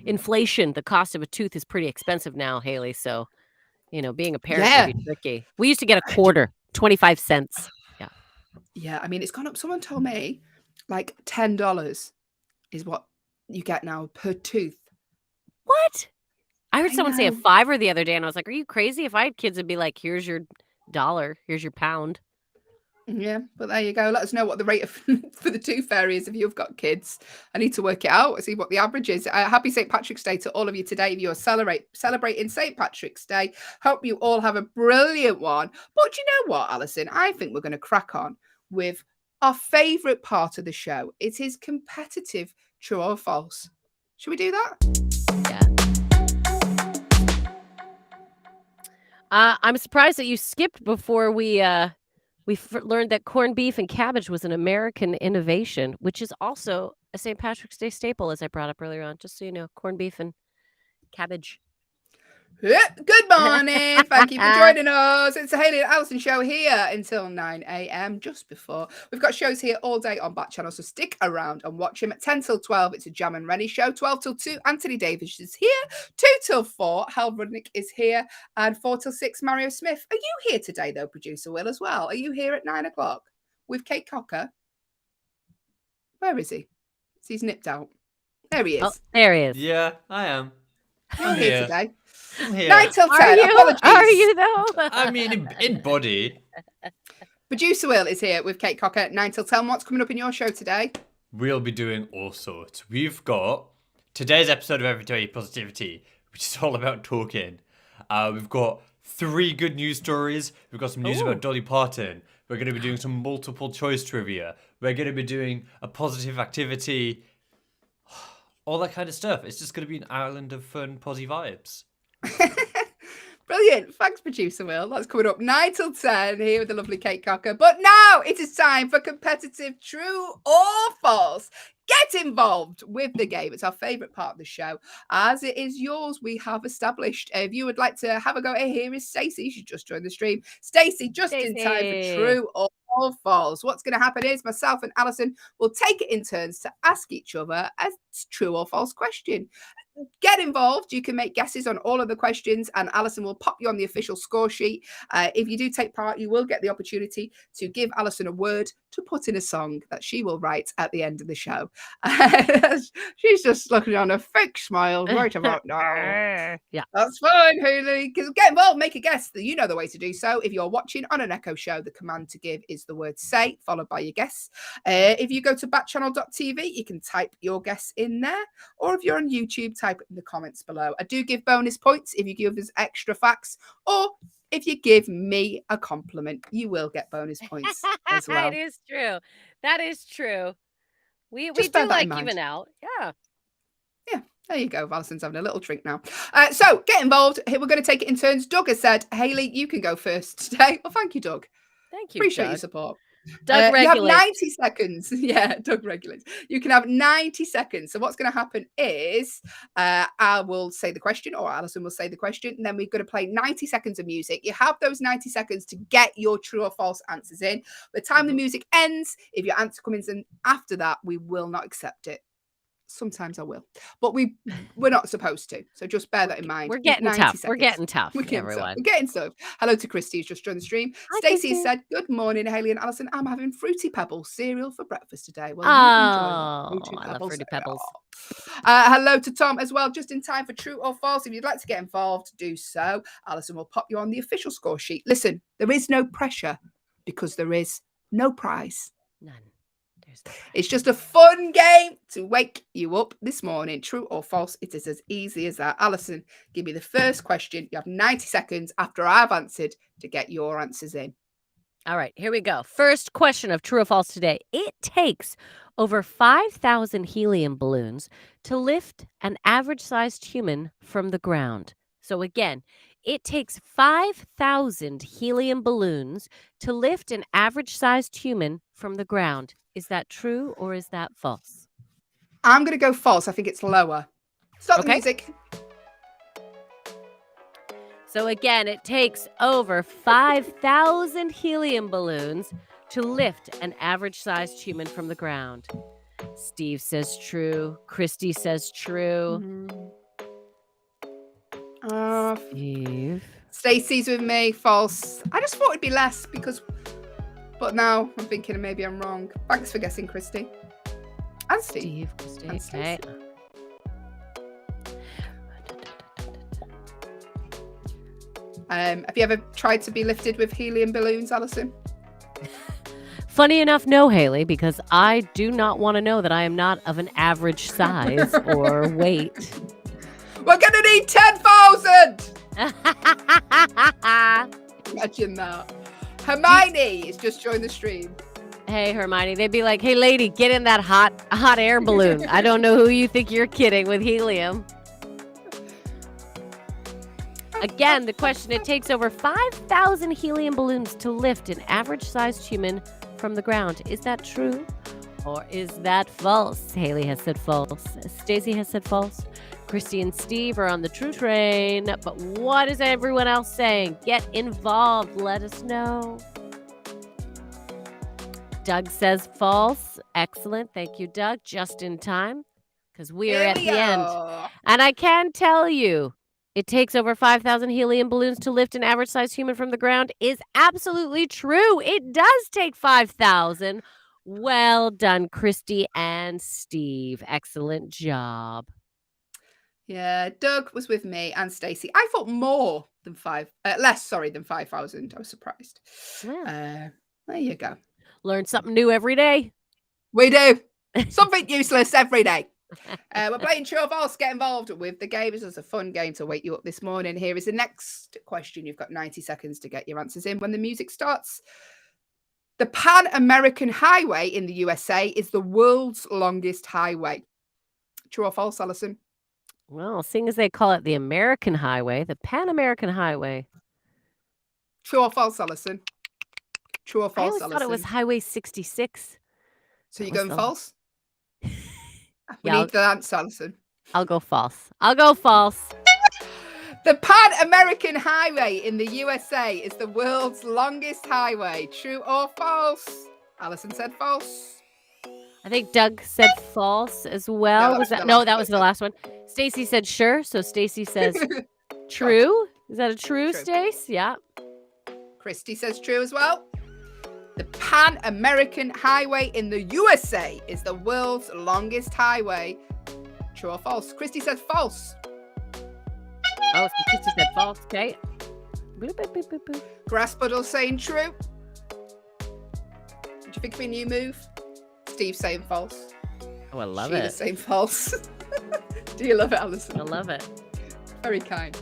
inflation, the cost of a tooth is pretty expensive now, Hayley. So, you know, being a parent can be tricky. We used to get a quarter, 25 cents. Yeah. Yeah, I mean, it's gone up. Someone told me like $10 is what you get now per tooth. What? I heard someone say a know. $5 the other day, and I was like, are you crazy? If I had kids, it'd be like, here's your $1, here's your £1. Yeah, but there you go. Let us know what the rate of for the tooth fairy is if you've got kids. I need to work it out, see what the average is. Happy St. Patrick's Day to all of you today. If you are celebrating St. Patrick's Day, hope you all have a brilliant one. But you know what, Allyson? I think we're going to crack on with our favourite part of the show. It is competitive true or false. Should we do that? Yeah. I'm surprised that you skipped before we learned that corned beef and cabbage was an American innovation, which is also a St. Patrick's Day staple, as I brought up earlier on. Just so you know, corned beef and cabbage. Good morning. Thank you for joining us. It's the Hayley and Allyson show here until 9 a.m. just before. We've got shows here all day on Backchannel, so stick around and watch him. At 10 till 12, it's a Jam and Rennie show. 12 till 2, Anthony Davis is here. 2 till 4, Hal Rudnick is here. And 4 till 6, Mario Smith. Are you here today, though, Producer Will, as well? Are you here at 9 o'clock with Kate Cocker? Where is he? He's nipped out. There he is. Oh, there he is. Yeah, I am. You're here today. I'm here. 9 till 10. Are you? Apologies. Are you, though? I mean, in body. Producer Will is here with Kate Cocker at 9 till 10. What's coming up in your show today? We'll be doing all sorts. We've got today's episode of Everyday Positivity, which is all about talking. We've got 3 good news stories. We've got some news about Dolly Parton. We're going to be doing some multiple choice trivia. We're going to be doing a positive activity. All that kind of stuff. It's just going to be an island of fun, posy vibes. Brilliant. Thanks, Producer Will. That's coming up 9 till 10 here with the lovely Kate Cocker. But now it is time for competitive true or false. Get involved with the game. It's our favourite part of the show, as it is yours. We have established. If you would like to have a go, here is Stacey. She's just joined the stream. Stacey, just in time for true or false. What's going to happen is myself and Allyson will take it in turns to ask each other a true or false question. get involved. You can make guesses on all of the questions, and Allyson will pop you on the official score sheet. If you do take part, you will get the opportunity to give Allyson a word to put in a song that she will write at the end of the show. She's just looking on a fake smile right about now. Yeah. That's fine, Hayley. Because get involved, make a guess. You know the way to do so. If you're watching on an Echo show, the command to give is the word say, followed by your guess. If you go to backchannel.tv, you can type your guess in there. Or if you're on YouTube, type it in the comments below. I do give bonus points if you give us extra facts, or if you give me a compliment, you will get bonus points as well. It is true. That is true. We Just do bear that in like mind. giving out. Yeah. Yeah, there you go. Allison's having a little drink now. So get involved. We're going to take it in turns. Doug has said, Hayley, you can go first today. Well, thank you, Doug. Thank you, Appreciate Doug. your support. Doug You have regulates. 90 seconds. Yeah, Doug regulates. You can have 90 seconds. So what's going to happen is I will say the question, or Allyson will say the question, and then we're going to play 90 seconds of music. You have those 90 seconds to get your true or false answers in. By the time the music ends, if your answer comes in after that, we will not accept it. Sometimes I will, but we're not supposed to. So just bear that in mind. We're getting 90 tough. seconds. We're getting tough, We're getting everyone. tough. We're getting tough. Hello to Christy, who's just joined the stream. Hi, Stacey Christy. said, good morning, Hayley and Allyson. I'm having Fruity Pebbles cereal for breakfast today. Well, Oh, you enjoy I love Fruity Pebbles. Hello to Tom as well, just in time for true or false. If you'd like to get involved, do so. Allyson will pop you on the official score sheet. Listen, there is no pressure because there is no prize. None. There's no It's just a fun game to wake you up this morning. True or false? It is as easy as that. Allyson, give me the first question. You have 90 seconds after I've answered to get your answers in. All right, here we go. First question of true or false today. It takes over 5,000 helium balloons to lift an average-sized human from the ground. So again, it takes 5,000 helium balloons to lift an average-sized human from the ground. Is that true or is that false? I'm going to go false. I think it's lower. Stop the music. So again, it takes over 5,000 helium balloons to lift an average-sized human from the ground. Steve says true. Christy says true. Steve. Stacey's with me. False. I just thought it'd be less because... But now I'm thinking maybe I'm wrong. Thanks for guessing, Christy. And Steve. Christy. And Okay. Have you ever tried to be lifted with helium balloons, Allyson? Funny enough, no, Hayley, because I do not want to know that I am not of an average size or weight. We're going to need 10,000! Imagine that. Hermione has just joined the stream. Hey, Hermione, they'd be like, hey, lady, get in that hot air balloon. I don't know who you think you're kidding with helium. Again, the question, it takes over 5,000 helium balloons to lift an average-sized human from the ground. Is that true or is that false? Hayley has said false. Stacey has said false. Christy and Steve are on the true train. But what is everyone else saying? Get involved. Let us know. Doug says false. Excellent. Thank you, Doug. Just in time because we are at the end. And I can tell you, it takes over 5,000 helium balloons to lift an average-sized human from the ground is absolutely true. It does take 5,000. Well done, Christy and Steve. Excellent job. Yeah, Doug was with me and Stacey. I thought less than 5,000. I was surprised. Yeah. There you go. Learn something new every day. We do. Something useless every day. We're playing True or False. Get involved with the game. It's just a fun game to wake you up this morning. Here is the next question. You've got 90 seconds to get your answers in when the music starts. The Pan American Highway in the USA is the world's longest highway. True or false, Allyson? Well, seeing as they call it the American Highway, the Pan American Highway. True or false, Allyson? True or false, I always Allyson? thought it was Highway 66. So you're going false? We Yeah, need the answer, Allyson. I'll go false. I'll go false. The Pan American Highway in the USA is the world's longest highway. True or false? Allyson said false. I think Doug said false as well. that Was was that? the No, last that was the person. last one. Stacy said sure. So Stacy says True. true. Is that a true, True. Stace? Yeah. Christy says true as well. The Pan-American Highway in the USA is the world's longest highway. True or false? Christy says false. Oh, so Christy said false. Okay. Boop, boop, boop, boop, boop. Grass Puddle saying true. What do you think of my new move? Steve saying false. Oh, I love Sheila it. saying false. Do you love it, Allyson? I love it. Very kind.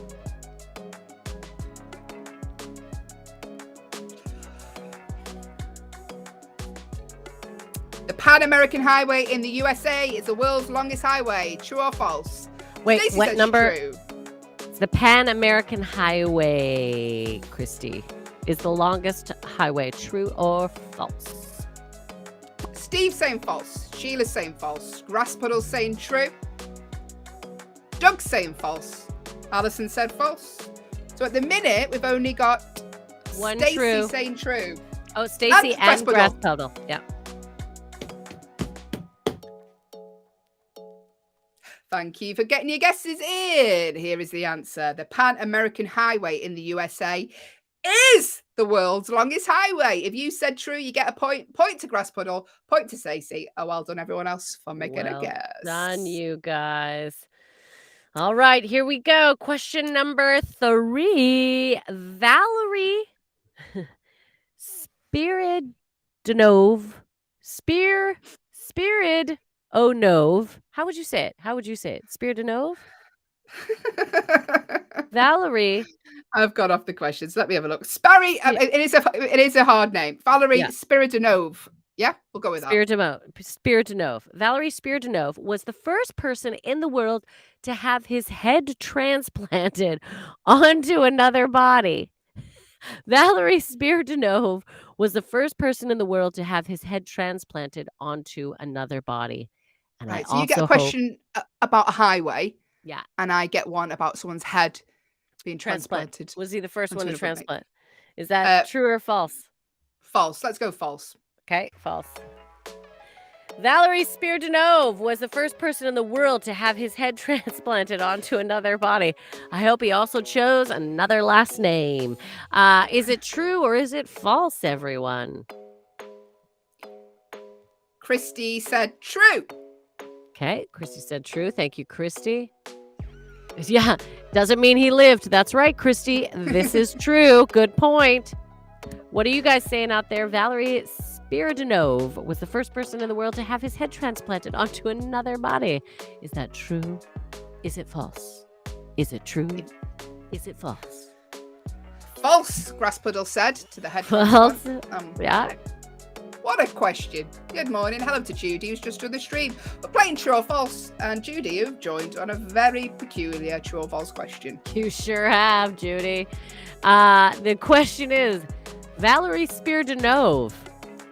The Pan-American Highway in the USA is the world's longest highway. True or false? Wait, Stacey what says number? True. It's the Pan-American Highway, Christy, is the longest highway. True or false? Steve saying false. Sheila's saying false. Grass Puddle saying true. Doug's saying false. Allyson said false. So at the minute, we've only got One Stacey true. saying true. Oh, Stacy Grass and Puddle. Grass Puddle. Yeah. Thank you for getting your guesses in. Here is the answer. The Pan-American Highway in the USA is the world's longest highway. If you said true, you get a point. Point to Grass Puddle. Point to Stacey. Oh, well done, everyone else, for making a guess. Done, you guys. All right, here we go. Question number 3. Valerie Spiridonov. Spiridonov. How would you say it? Spiridonov? Valerie. I've got off the questions. Let me have a look. Sparry. It is a hard name. Valerie Spiridonov. Yeah, we'll go with that. Spiridonov. Valerie Spiridonov was the first person in the world to have his head transplanted onto another body. Valerie Spiridonov was the first person in the world to have his head transplanted onto another body. And Right. I So you get a also hope- question about a highway. Yeah. And I get one about someone's head being transplanted. Was he the first onto one to another body. transplant? Is that true or false? False. Let's go false. Okay, false. Valerie Spiridonov was the first person in the world to have his head transplanted onto another body. I hope he also chose another last name. Is it true or is it false, everyone? Christy said true. Okay, Christy said true. Thank you, Christy. Yeah, doesn't mean he lived. That's right, Christy. This is true. Good point. What are you guys saying out there? Valerie Spiridonov was the first person in the world to have his head transplanted onto another body. Is that true? Is it false? Is it true? Is it false? False, Grass Puddle said to the head. False. transplant. Yeah. What a question. Good morning. Hello to Judy, who's just on the stream. We're playing true or false. And Judy, you've joined on a very peculiar true or false question. You sure have, Judy. The question is, Valerie Spiridonov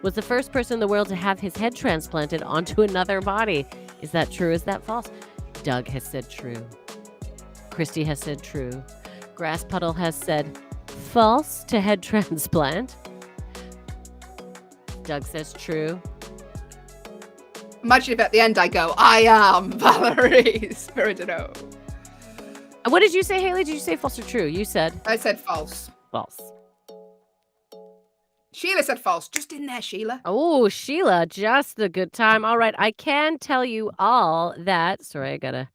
was the first person in the world to have his head transplanted onto another body. Is that true? Is that false? Doug has said true. Christy has said true. Grass Puddle has said false to head transplant. Doug says true. Imagine if at the end I go, I am Valerie Spiridonov. What did you say, Hayley? Did you say false or true? You said I said false. false. Sheila said false. Just in there, Sheila. Oh, Sheila, just the good time. All right, I can tell you all that. Sorry, I gotta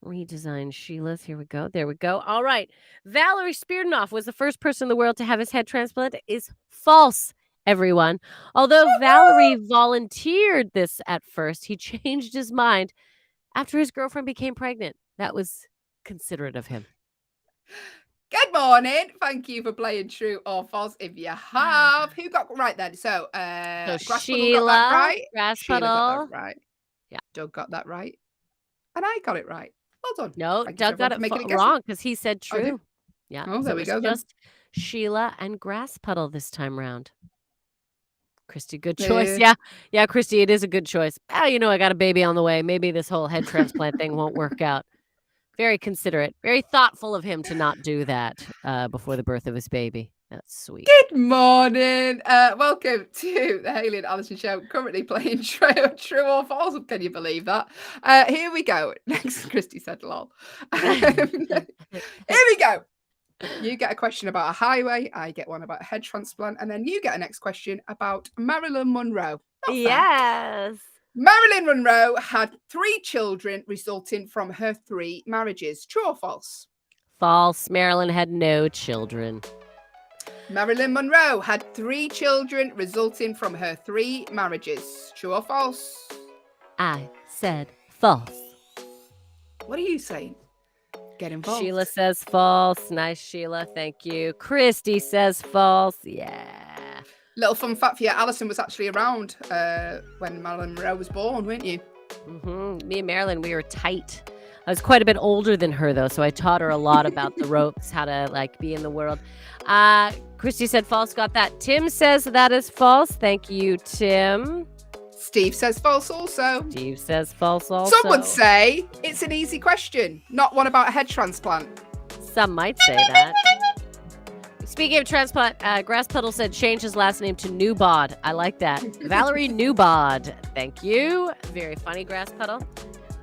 redesign Sheila's. Here we go. There we go. All right. Valerie Spiridonov was the first person in the world to have his head transplanted. Is false, everyone. Although Valerie volunteered this at first, he changed his mind after his girlfriend became pregnant. That was considerate of him. Good morning. Thank you for playing true or false. If you have, who got right then? So, Grass Puddle Sheila, got that right. Grass Sheila Puddle. got that right. Yeah. Doug got that right. And I got it right. Well done. No, Thank you Doug for got everyone for it making a guess. wrong because he said Oh, did- true. Yeah. Oh, there we it go was then. just Sheila and Grass Puddle this time round. Christy, good choice. Yeah, Christy, it is a good choice. I got a baby on the way. Maybe this whole head transplant thing won't work out. Very considerate, very thoughtful of him to not do that before the birth of his baby. That's sweet. Good morning. Welcome to the Hayley and Allyson show. Currently playing true or false. Can you believe that? Here we go. Next, Christy said lol. Here we go. You get a question about a highway. I get one about a head transplant. And then you get a next question about Marilyn Monroe. Not fair. Yes. Marilyn Monroe had 3 children resulting from her 3 marriages. True or false? False. Marilyn had no children. Marilyn Monroe had 3 children resulting from her 3 marriages. True or false? I said false. What are you saying? Get involved. Sheila says false. Nice, Sheila. Thank you. Christy says false. Yeah. Little fun fact for you, Allyson was actually around when Marilyn Monroe was born, weren't you? Me and Marilyn, we were tight. I was quite a bit older than her, though, so I taught her a lot about the ropes, how to, like, be in the world. Christy said false, got that. Tim says that is false. Thank you, Tim. Steve says false also. Steve says false also. Some would say it's an easy question, not one about a head transplant. Some might say that. Speaking of transplant, Grass Puddle said change his last name to Newbod. I like that. Valerie Newbod. Thank you. Very funny, Grass Puddle.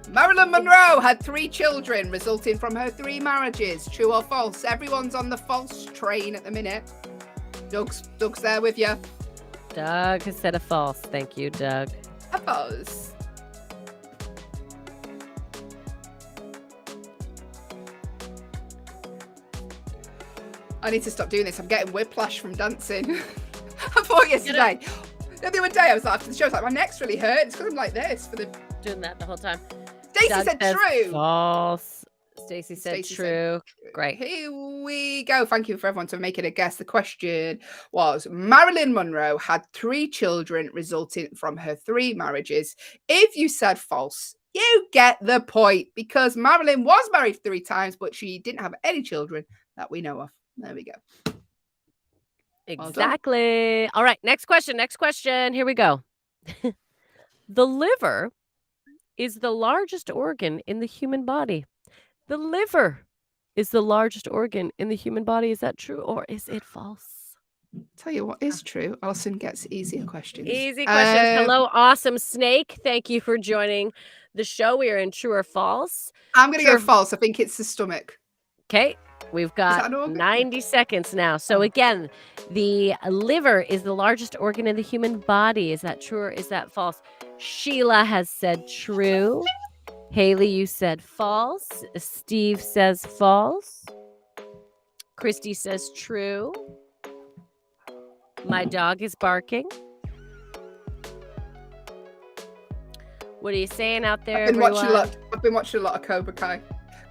Marilyn Monroe had 3 children resulting from her 3 marriages. True or false? Everyone's on the false train at the minute. Doug's there with you. Doug has said a false. Thank you, Doug. A false. I need to stop doing this. I'm getting whiplash from dancing. I thought yesterday. The other day I was like, after the show, I was like, my neck's really hurt. It's because I'm like this for the doing that the whole time. Stacey said true. False. Stacey said true. Great. Here we go. Thank you for everyone for making a guess. The question was Marilyn Monroe had 3 children resulting from her 3 marriages. If you said false, you get the point because Marilyn was married 3 times, but she didn't have any children that we know of. There we go. Exactly. Well, all right. Next question. Here we go. The liver is the largest organ in the human body. The liver is the largest organ in the human body. Is that true or is it false? Tell you what is true. Allyson gets easier questions. Easy questions. Hello, awesome snake. Thank you for joining the show. We are in true or false. I'm going to go false. I think it's the stomach. Okay. We've got 90 seconds now. So again, the liver is the largest organ in the human body. Is that true or is that false? Sheila has said true. Hayley, you said false. Steve says false. Christy says true. My dog is barking. What are you saying out there, I've been watching a lot of Cobra Kai.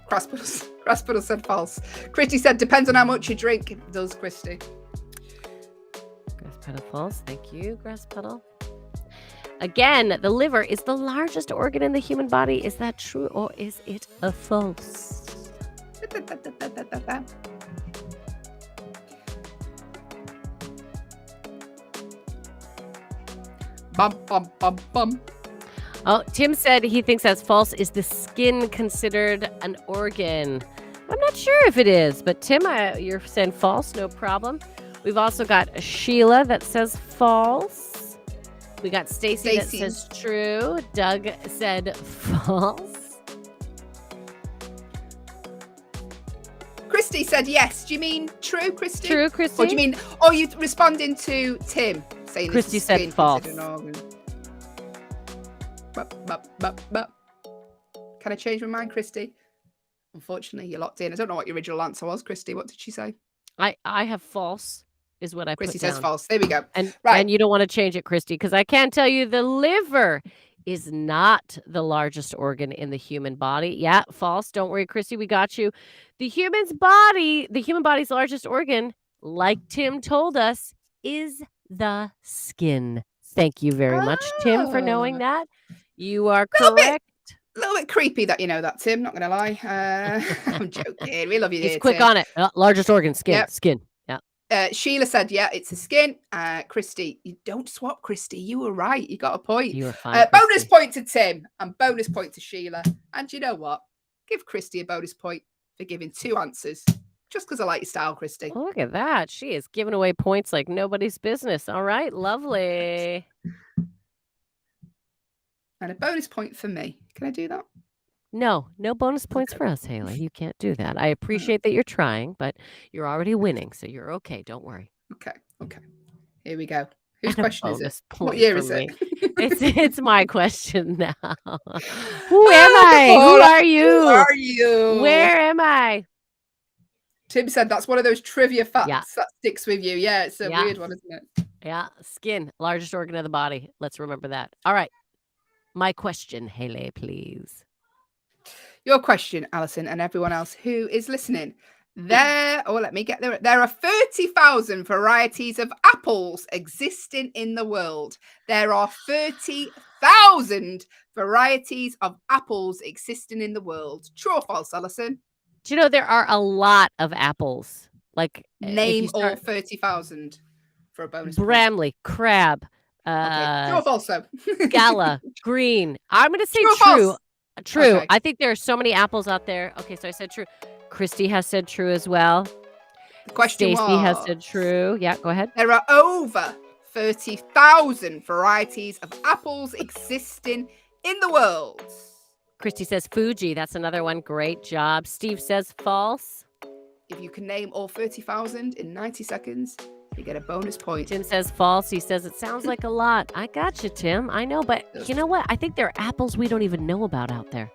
Grasspuddle said false. Christy said depends on how much you drink. It does, Christy. Grasspuddle false. Thank you, Grasspuddle. Again, the liver is the largest organ in the human body. Is that true or is it a false? Bum, bum, bum, bum. Oh, Tim said he thinks that's false. Is the skin considered an organ? I'm not sure if it is, but Tim, you're saying false, no problem. We've also got Sheila that says false. We got Stacey that says true. Doug said false. Christy said yes. Do you mean true, Christy? True, Christy. Or do you mean, or you responding to Tim saying Christy said false. Can I change my mind, Christy? Unfortunately, you're locked in. I don't know what your original answer was, Christy. What did she say? I have false is what I Christy put down. says false. There we go. And right. And you don't want to change it, Christy, because I can tell you the liver is not the largest organ in the human body. Yeah, false. Don't worry, Christy. We got you. The human body's largest organ, like Tim told us, is the skin. Thank you very much, Tim, for knowing that. You are correct. A little bit creepy that you know that, Tim. Not gonna lie. I'm joking. We love you. He's quick on it. Largest organ, skin. Yep. Skin. Yeah. Sheila said, "Yeah, it's the skin." Christy, you don't swap, Christy. You were right. You got a point. You were fine. Bonus point to Tim and bonus point to Sheila. And you know what? Give Christy a bonus point for giving 2 answers Just because I like your style, Christy. Look at that. She is giving away points like nobody's business. All right, lovely. And a bonus point for me. Can I do that? No bonus points for us, Hayley. You can't do that. I appreciate that you're trying, but you're already winning, so you're okay. Don't worry. Okay. Here we go. Whose And a question is it? bonus What point year for is me. it? It's my question now. Who am I? Who are you? Who are you? Where am I? Tim said that's one of those trivia facts Yeah. that sticks with you. Yeah, it's a Yeah. weird one, isn't it? Yeah, skin, largest organ of the body. Let's remember that. All right. My question, Hayley, please. Your question, Allyson, and everyone else who is listening. Let me get there. There are 30,000 varieties of apples existing in the world. There are 30,000 varieties of apples existing in the world. True or false, Allyson? Do you know there are a lot of apples? Like Name all 30,000 for a bonus. Bramley, crab, Okay. True or false, though? gala, green. I'm going to say True or true. false? True. Okay. I think there are so many apples out there. Okay, so I said true. Christy has said true as well. The question Stacey has was, said true. Yeah, go ahead. there are over 30,000 varieties of apples existing in the world. Christy says Fuji. That's another one. Great job. Steve says false. If you can name all 30,000 in 90 seconds, you get a bonus point. Tim says false. He says it sounds like a lot. I got you, Tim. I know, but you know what? I think there are apples we don't even know about out there.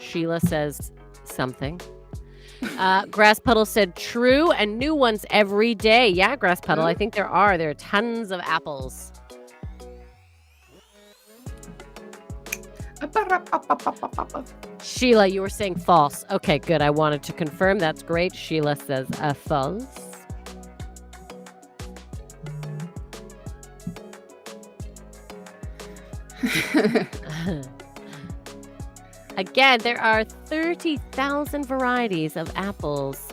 Sheila says something. Grass Puddle said true and new ones every day. Yeah, Grass Puddle. I think there are. There are tons of apples. Sheila, you were saying false. Okay, good. I wanted to confirm. That's great. Sheila says false. Again, there are 30,000 varieties of apples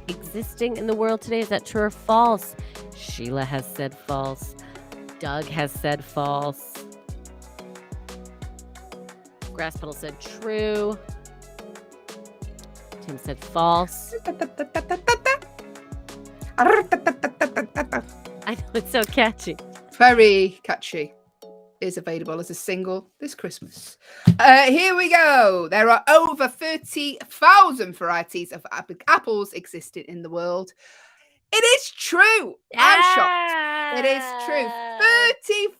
existing in the world today. Is that true or false? Sheila has said false. Doug has said false. Grass Puddle said true. Tim said false. I know, it's so catchy. Very catchy. Is available as a single this Christmas. Here we go. There are over 30,000 varieties of apples existing in the world. It is true. I'm shocked. It is true.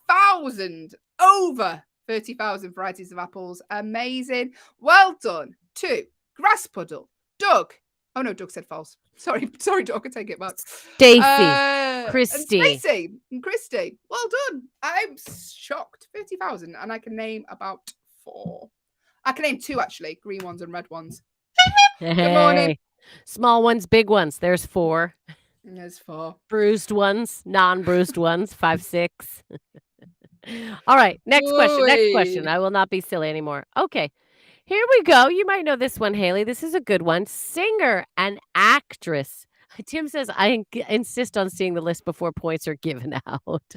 30,000. Over 30,000 varieties of apples. Amazing. Well done to Grass Puddle, Doug. Oh no, Doug said false. Sorry, Doug. I take it back. Stacey, Christy. And Christy. Well done. I'm shocked. 30,000, and I can name about 4. I can name 2 actually, green ones and red ones. Good morning. Small ones, big ones. There's 4. There's 4. Bruised ones, non-bruised ones. 5, 6. All right. Next question. I will not be silly anymore. Okay. Here we go. You might know this one, Hayley. This is a good one. Singer and actress. Tim says, I insist on seeing the list before points are given out.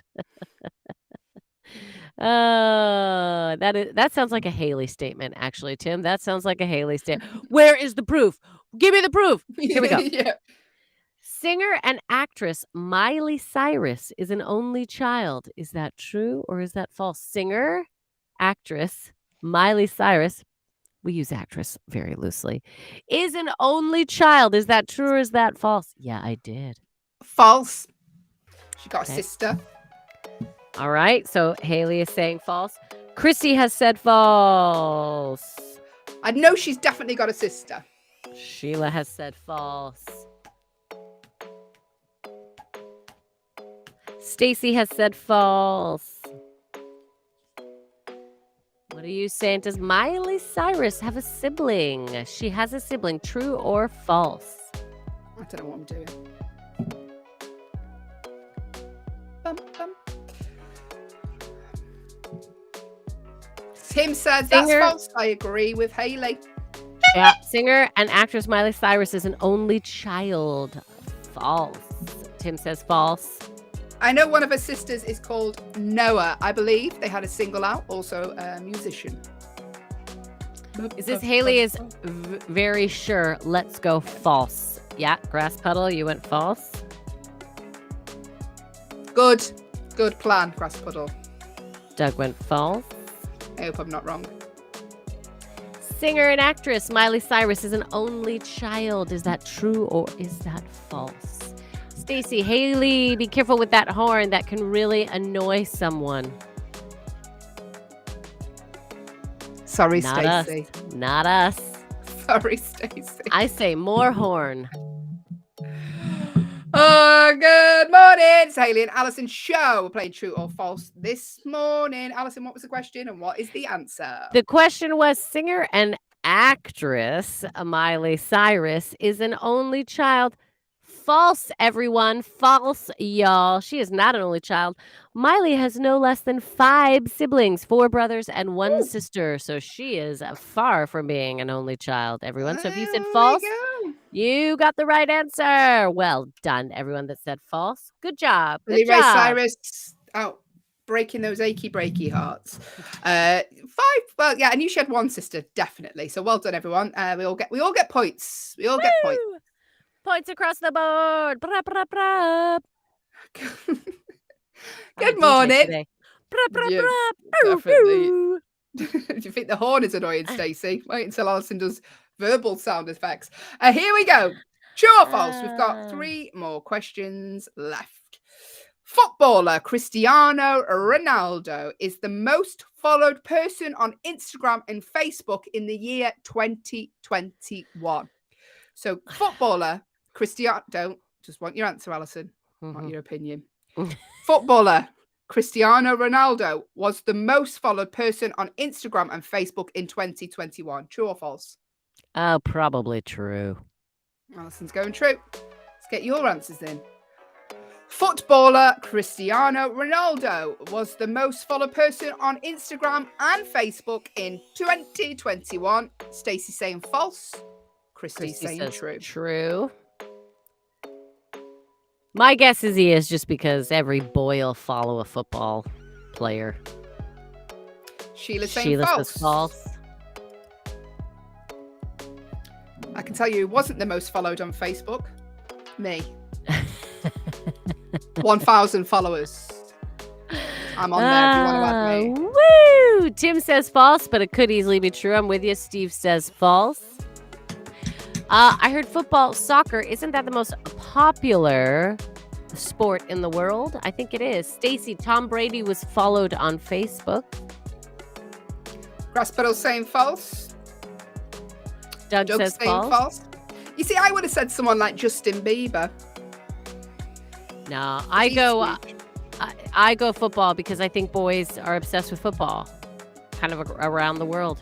That sounds like a Hayley statement, actually, Tim. That sounds like a Hayley statement. Where is the proof? Give me the proof. Here we go. Yeah. Singer and actress Miley Cyrus is an only child. Is that true or is that false? Singer, actress Miley Cyrus, we use actress very loosely, is an only child. Is that true or is that false? Yeah, I did. False. She got a sister. All right. So Hayley is saying false. Christy has said false. I know she's definitely got a sister. Sheila has said false. Stacey has said false. What are you saying? Does Miley Cyrus have a sibling? She has a sibling. True or false? I don't know what I'm doing. Bum, bum. Tim says that's false. I agree with Hayley. Yeah. Singer and actress Miley Cyrus is an only child. False. Tim says false. I know one of her sisters is called Noah. I believe they had a single out, also a musician. Is this Hayley is very sure? Let's go false. Yeah, grass puddle, you went false. Good plan, grass puddle. Doug went false. I hope I'm not wrong. Singer and actress Miley Cyrus is an only child. Is that true or is that false? Stacy, Hayley, be careful with that horn. That can really annoy someone. Sorry, Not Stacy. us. Not us. Sorry, Stacy. I say more horn. Oh, good morning. It's Hayley and Allyson show. We're playing true or false this morning. Allyson, what was the question and what is the answer? The question was singer and actress Miley Cyrus is an only child. False, everyone. False, y'all. She is not an only child. Miley has no less than 5 siblings, 4 brothers and 1 sister. So she is far from being an only child, everyone. So if you said false, you got the right answer. Well done, everyone that said false. Good job. Good Miley job. Cyrus out breaking those achy breaky hearts. 5. Well, yeah, and you shed 1 sister, definitely. So well done, everyone. We all get points. We all get points. Points across the board. Bra, bra, bra. Good morning. Bra, bra, Yeah, bra. definitely. Boo. Do you think the horn is annoying, Stacey? Wait until Allyson does verbal sound effects. Here we go. True or false? We've got 3 more questions left. Footballer Cristiano Ronaldo is the most followed person on Instagram and Facebook in the year 2021. So, footballer Cristiano, don't just want your answer, Allyson, not your opinion. Footballer Cristiano Ronaldo was the most followed person on Instagram and Facebook in 2021. True or false? Oh, probably true. Alyson's going true. Let's get your answers in. Footballer Cristiano Ronaldo was the most followed person on Instagram and Facebook in 2021. Stacey saying false. Christy saying true. True. My guess is he is just because every boy will follow a football player. Sheila's saying Sheila false. says false. I can tell you, it wasn't the most followed on Facebook. Me. 1,000 followers. I'm on there if you want to add me. Woo! Tim says false, but it could easily be true. I'm with you. Steve says false. I heard football, soccer. Isn't that the most popular sport in the world? I think it is. Stacy, Tom Brady was followed on Facebook. Grasspeddle saying false. Doug says saying false. You see, I would have said someone like Justin Bieber. No, I go football because I think boys are obsessed with football, kind of around the world.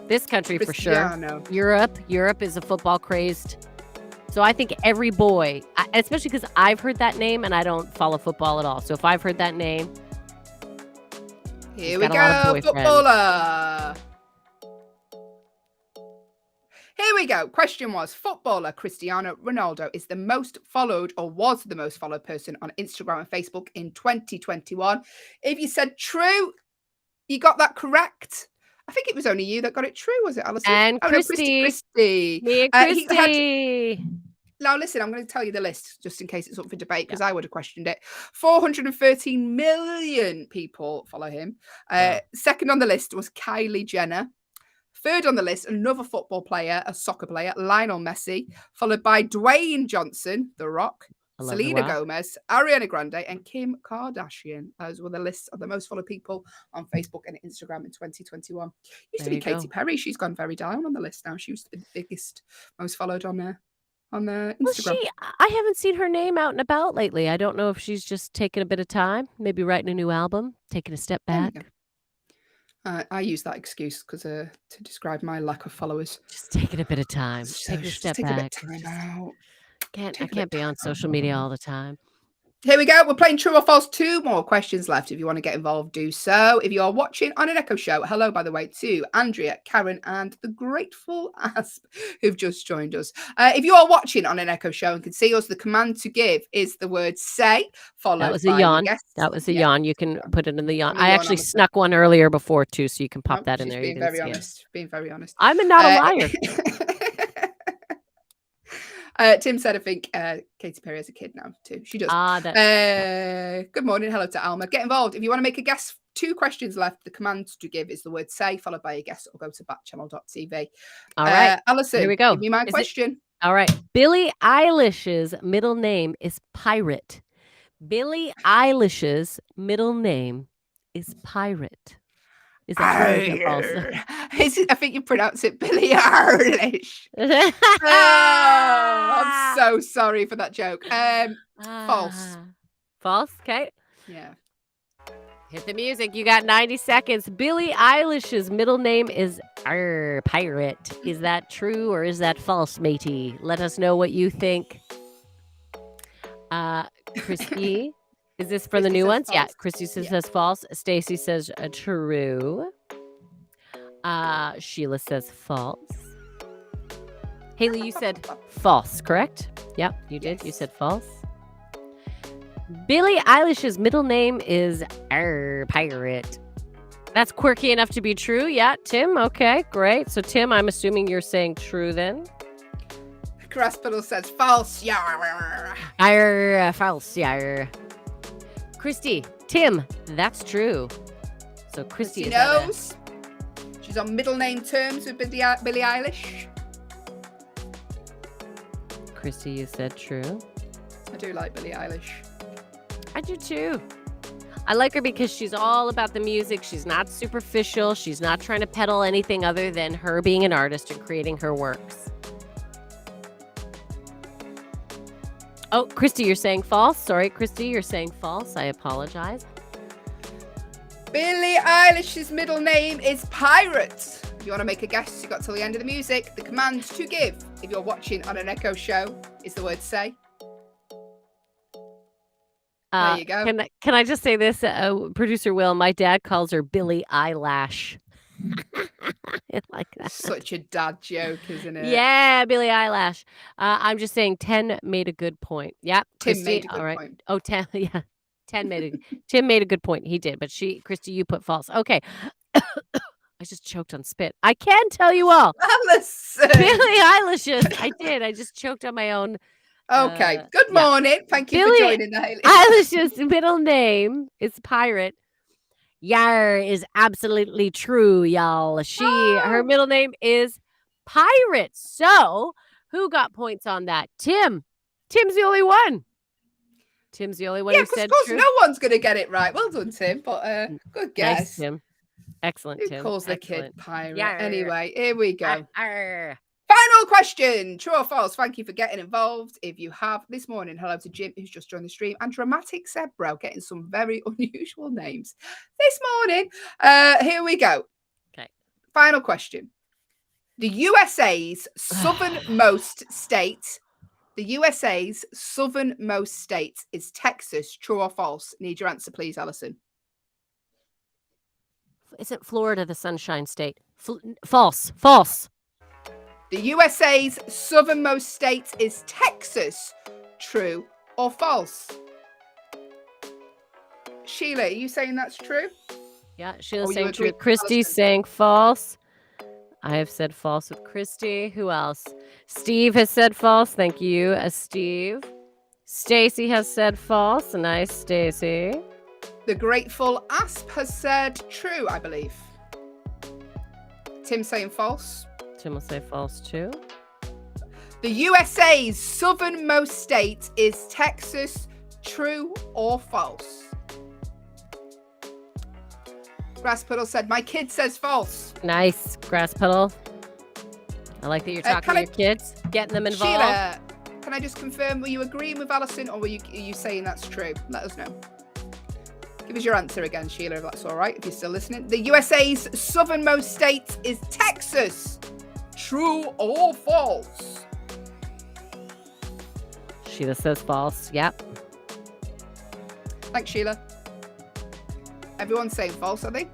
This country for sure. Europe is a football crazed. So I think every boy, especially because I've heard that name and I don't follow football at all. So if I've heard that name, here we go, footballer. Here we go. Question was, footballer Cristiano Ronaldo is the most followed or was the most followed person on Instagram and Facebook in 2021. If you said true, you got that correct. I think it was only you that got it true, was it, Allyson? And Christy. Me and Christy. Now, listen, I'm going to tell you the list just in case it's up for debate because I would have questioned it. 413 million people follow him. Second on the list was Kylie Jenner. Third on the list, another football player, a soccer player, Lionel Messi, followed by Dwayne Johnson, The Rock, Selena Gomez, Ariana Grande, and Kim Kardashian. Those were the lists of the most followed people on Facebook and Instagram in 2021. Used to be Katy Perry. She's gone very down on the list now. She was the biggest, most followed on Instagram. Well, I haven't seen her name out and about lately. I don't know if she's just taking a bit of time, maybe writing a new album, taking a step back. I use that excuse because to describe my lack of followers. Just taking a bit of time. Take a step back. A bit of time out. I can't be on social media all the time. Here we go. We're playing true or false. 2 more questions left. If you want to get involved, do so. If you are watching on an Echo Show, hello, by the way, to Andrea, Karen, and the Grateful Asp who've just joined us. If you are watching on an Echo Show and can see us, the command to give is the word say, followed That was by a yawn. guess. That was a yawn. You can put it in the yawn. I'm a I yawn actually on the snuck one earlier before, too, so you can pop No, that in she's there. being very honest. Being very honest. I'm not a liar. Tim said, I think Katy Perry has a kid now too. She does. Good morning. Hello to Alma. Get involved. If you want to make a guess, 2 questions left. The command to give is the word say, followed by a guess, or go to backchannel.tv. All right. Allyson, here we go. Give me my question. All right. Billie Eilish's middle name is Pirate. Billie Eilish's middle name is Pirate. Is that true or is that false? I think you pronounce it Billie Eilish. I'm so sorry for that joke. False. False? Okay. Yeah. Hit the music. You got 90 seconds. Billie Eilish's middle name is Pirate. Is that true or is that false, matey? Let us know what you think. Christy, is this for the new ones? False. Yeah, Christy says false. Stacy says true. Sheila says false. Hayley, you said false, correct? Yep, you did. You said false. Billie Eilish's middle name is Pirate. That's quirky enough to be true. Yeah, Tim. Okay, great. So, Tim, I'm assuming you're saying true then. Hospital says false. False. Christy, Tim, that's true. So Christy knows. She's on middle name terms with Billie Eilish. Christy, you said true. I do like Billie Eilish. I do too. I like her because she's all about the music. She's not superficial. She's not trying to peddle anything other than her being an artist and creating her works. Oh, Christy, you're saying false. Sorry, Christy, you're saying false. I apologize. Billie Eilish's middle name is Pirate. If you want to make a guess, you got till the end of the music. The command to give, if you're watching on an Echo Show, is the word say. There you go. Can I just say this, producer Will? My dad calls her Billie Eyelash. I like that. Such a dad joke, isn't it? Yeah, Billie Eyelash. I'm just saying 10 made a good point. Yep. Tim made a good point. Oh, 10. Yeah. 10 Tim made a good point. He did, but Christy, you put false. Okay. I just choked on spit. I can tell you all. Allyson. Billie Eilish. I did. I just choked on my own. Okay. Good morning. Thank you for joining the Hayley. Eilish's middle name is Pirate. Yar is absolutely true, y'all. Her middle name is Pirate. So, who got points on that? Tim. Tim's the only one. Tim's the only one who said because true. No one's going to get it right. Well done, Tim. But good guess. Nice, Tim. Excellent, Who Tim. calls the Excellent. kid Pirate? Yarr. Anyway, here we go. Arr. Final question. True or false? Thank you for getting involved. If you have this morning, hello to Jim, who's just joined the stream, and Dramatic Zebra, getting some very unusual names this morning. Here we go. Okay. Final question. The USA's southernmost state. The USA's southernmost state is Texas. True or false? Need your answer, please, Allyson. Isn't Florida the Sunshine State? False. False. The USA's southernmost state is Texas. True or false? Sheila, are you saying that's true? Yeah, Sheila's saying true. Christy's saying false. I have said false with Christy. Who else? Steve has said false. Thank you, Steve. Stacy has said false. Nice, Stacy. The Grateful Asp has said true, I believe. Tim saying false. Tim will say false too. The USA's southernmost state is Texas. True or false? Grass Puddle said, my kid says false. Nice, Grass Puddle. I like that you're talking to your kids, getting them involved. Sheila, can I just confirm, were you agreeing with Allyson or are you saying that's true? Let us know. Give us your answer again, Sheila, if that's all right, if you're still listening. The USA's southernmost state is Texas. True or false? Sheila says false. Yep. Thanks, Sheila. Everyone's saying false, are they?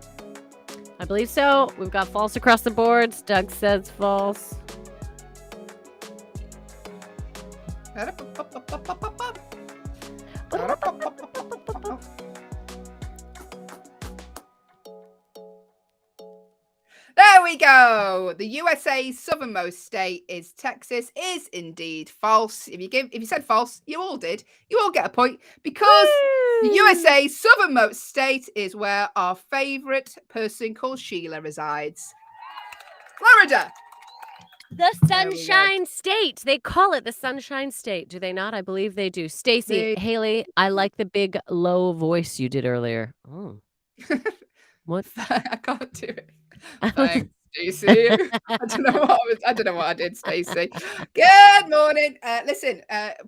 I believe so. We've got false across the boards. Doug says false. There we go. The USA's southernmost state is Texas. Is indeed false. If you said false, you all did. You all get a point because the USA's southernmost state is where our favorite person called Sheila resides. Florida. The Sunshine State. They call it the Sunshine State, do they not? I believe they do. Stacey, Hayley, I like the big low voice you did earlier. Oh. What? I can't do it. Thanks, Stacey. I don't know what I did, Stacey. Good morning. Listen,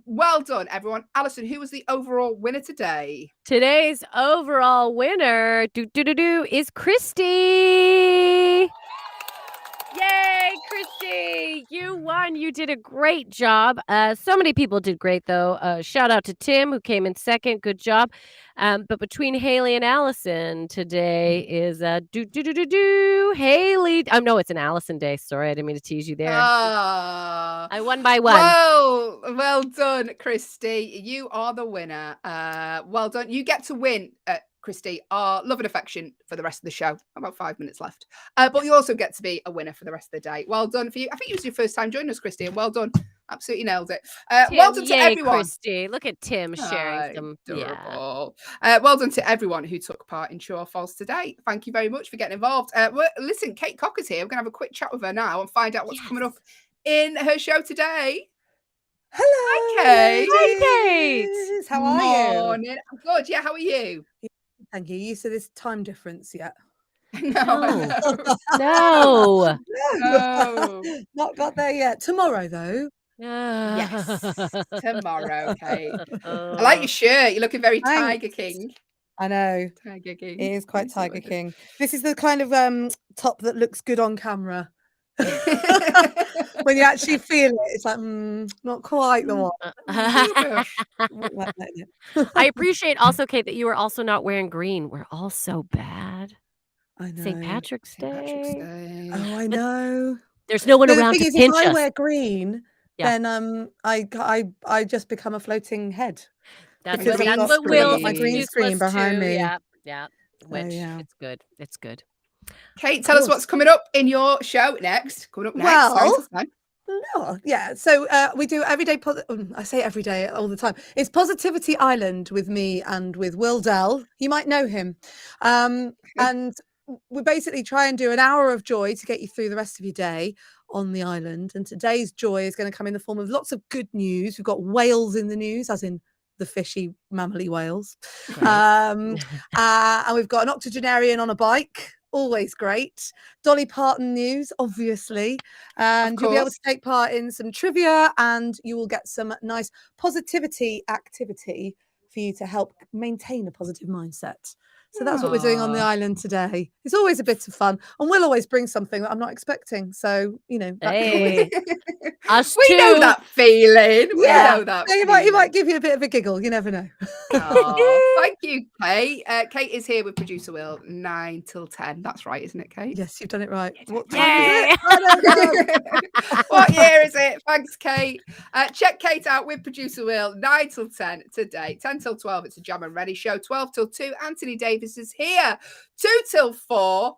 well done, everyone. Allyson, who was the overall winner today? Today's overall winner is Christy. Yay, Christy! You won. You did a great job. So many people did great, though. Shout out to Tim, who came in second. Good job. But between Hayley and Allyson today is Hayley. Oh, no, it's an Allyson day. Sorry, I didn't mean to tease you there. I won by one. Well done, Christy. You are the winner. Well done. You get to win, Christy, our love and affection for the rest of the show. About 5 minutes left. But you also get to be a winner for the rest of the day. Well done for you. I think it was your first time joining us, Christy, and well done. Absolutely nailed it. Well done to everyone. Christy. Look at Tim sharing some. Adorable. Well done to everyone who took part in True or False today. Thank you very much for getting involved. Listen, Kate Cocker's here. We're going to have a quick chat with her now and find out what's coming up in her show today. Hello. Hi, Kate. Hi, Kate. How are you? Morning. I'm good. Yeah, how are you? Thank you. You said this time difference yet? No. No. Not got there yet. Tomorrow, though. Yes. Tomorrow, Kate. I like your shirt. You're looking very Tiger King. I know. Tiger King. It is quite Tiger King. This is the kind of top that looks good on camera. When you actually feel it, it's like not quite the one. I appreciate also, Kate, that you are also not wearing green. We're all so bad. I know. St. Patrick's Day. Oh, I know. There's no one But around the to thing is, pinch if I us. wear green, then I just become a floating head. That's because what, I've got my green screen behind me. Yeah. Which it's good. It's good. Kate, tell us what's coming up in your show next. Coming up next. Well, yeah. So we do everyday. I say every day all the time. It's Positivity Island with me and with Will Dell. You might know him. And we basically try and do an hour of joy to get you through the rest of your day on the island. And today's joy is going to come in the form of lots of good news. We've got whales in the news, as in the fishy, mammally whales. And we've got an octogenarian on a bike. Always great. Dolly Parton news, obviously. And you'll be able to take part in some trivia and you will get some nice positivity activity for you to help maintain a positive mindset. So that's what we're doing on the island today. It's always a bit of fun. And we'll always bring something that I'm not expecting. So, you know. Hey. We know that feeling. We know that He might give you a bit of a giggle. You never know. Thank you, Kate. Kate is here with producer Will 9 till 10. That's right, isn't it, Kate? Yes, you've done it right. What time is it? What year is it? Thanks, Kate. Check Kate out with producer Will 9 till 10 today. 10 till 12, it's a Jam and Ready show. 12 till 2, Anthony Davis is here. 2 till 4,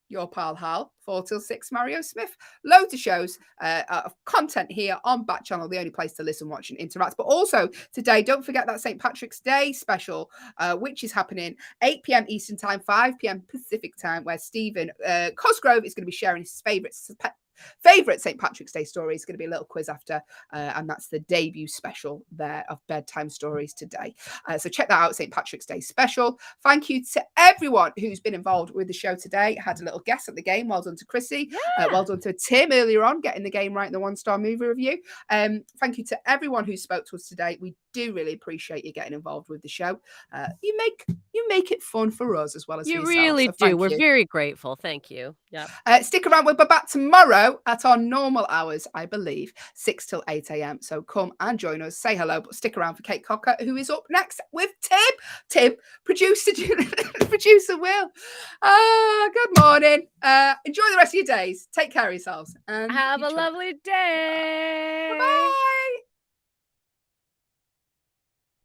your pal Hal. 4 till 6, Mario Smith. Loads of shows of content here on Backchannel, the only place to listen, watch, and interact. But also today, don't forget that St. Patrick's Day special, which is happening 8 p.m. Eastern Time, 5 p.m. Pacific Time, where Stephen Cosgrove is going to be sharing his favorite St. Patrick's Day story. It's going to be a little quiz after, and that's the debut special there of bedtime stories today. So check that out, St. Patrick's Day special. Thank you to everyone who's been involved with the show today. Had a little guess at the game. Well done to Chrissy. Well done to Tim earlier on, getting the game right in the 1-star movie review. Thank you to everyone who spoke to us today. We do really appreciate you getting involved with the show. You make it fun for us as well as you for really yourself, so do. We're very grateful. Thank you. Stick around. We'll be back tomorrow tomorrow at our normal hours, I believe, 6 till 8 a.m. So come and join us, say hello, but stick around for Kate Cocker, who is up next with Tim. Tim, producer Will. Good morning. Enjoy the rest of your days. Take care of yourselves. And Have a lovely day. Bye.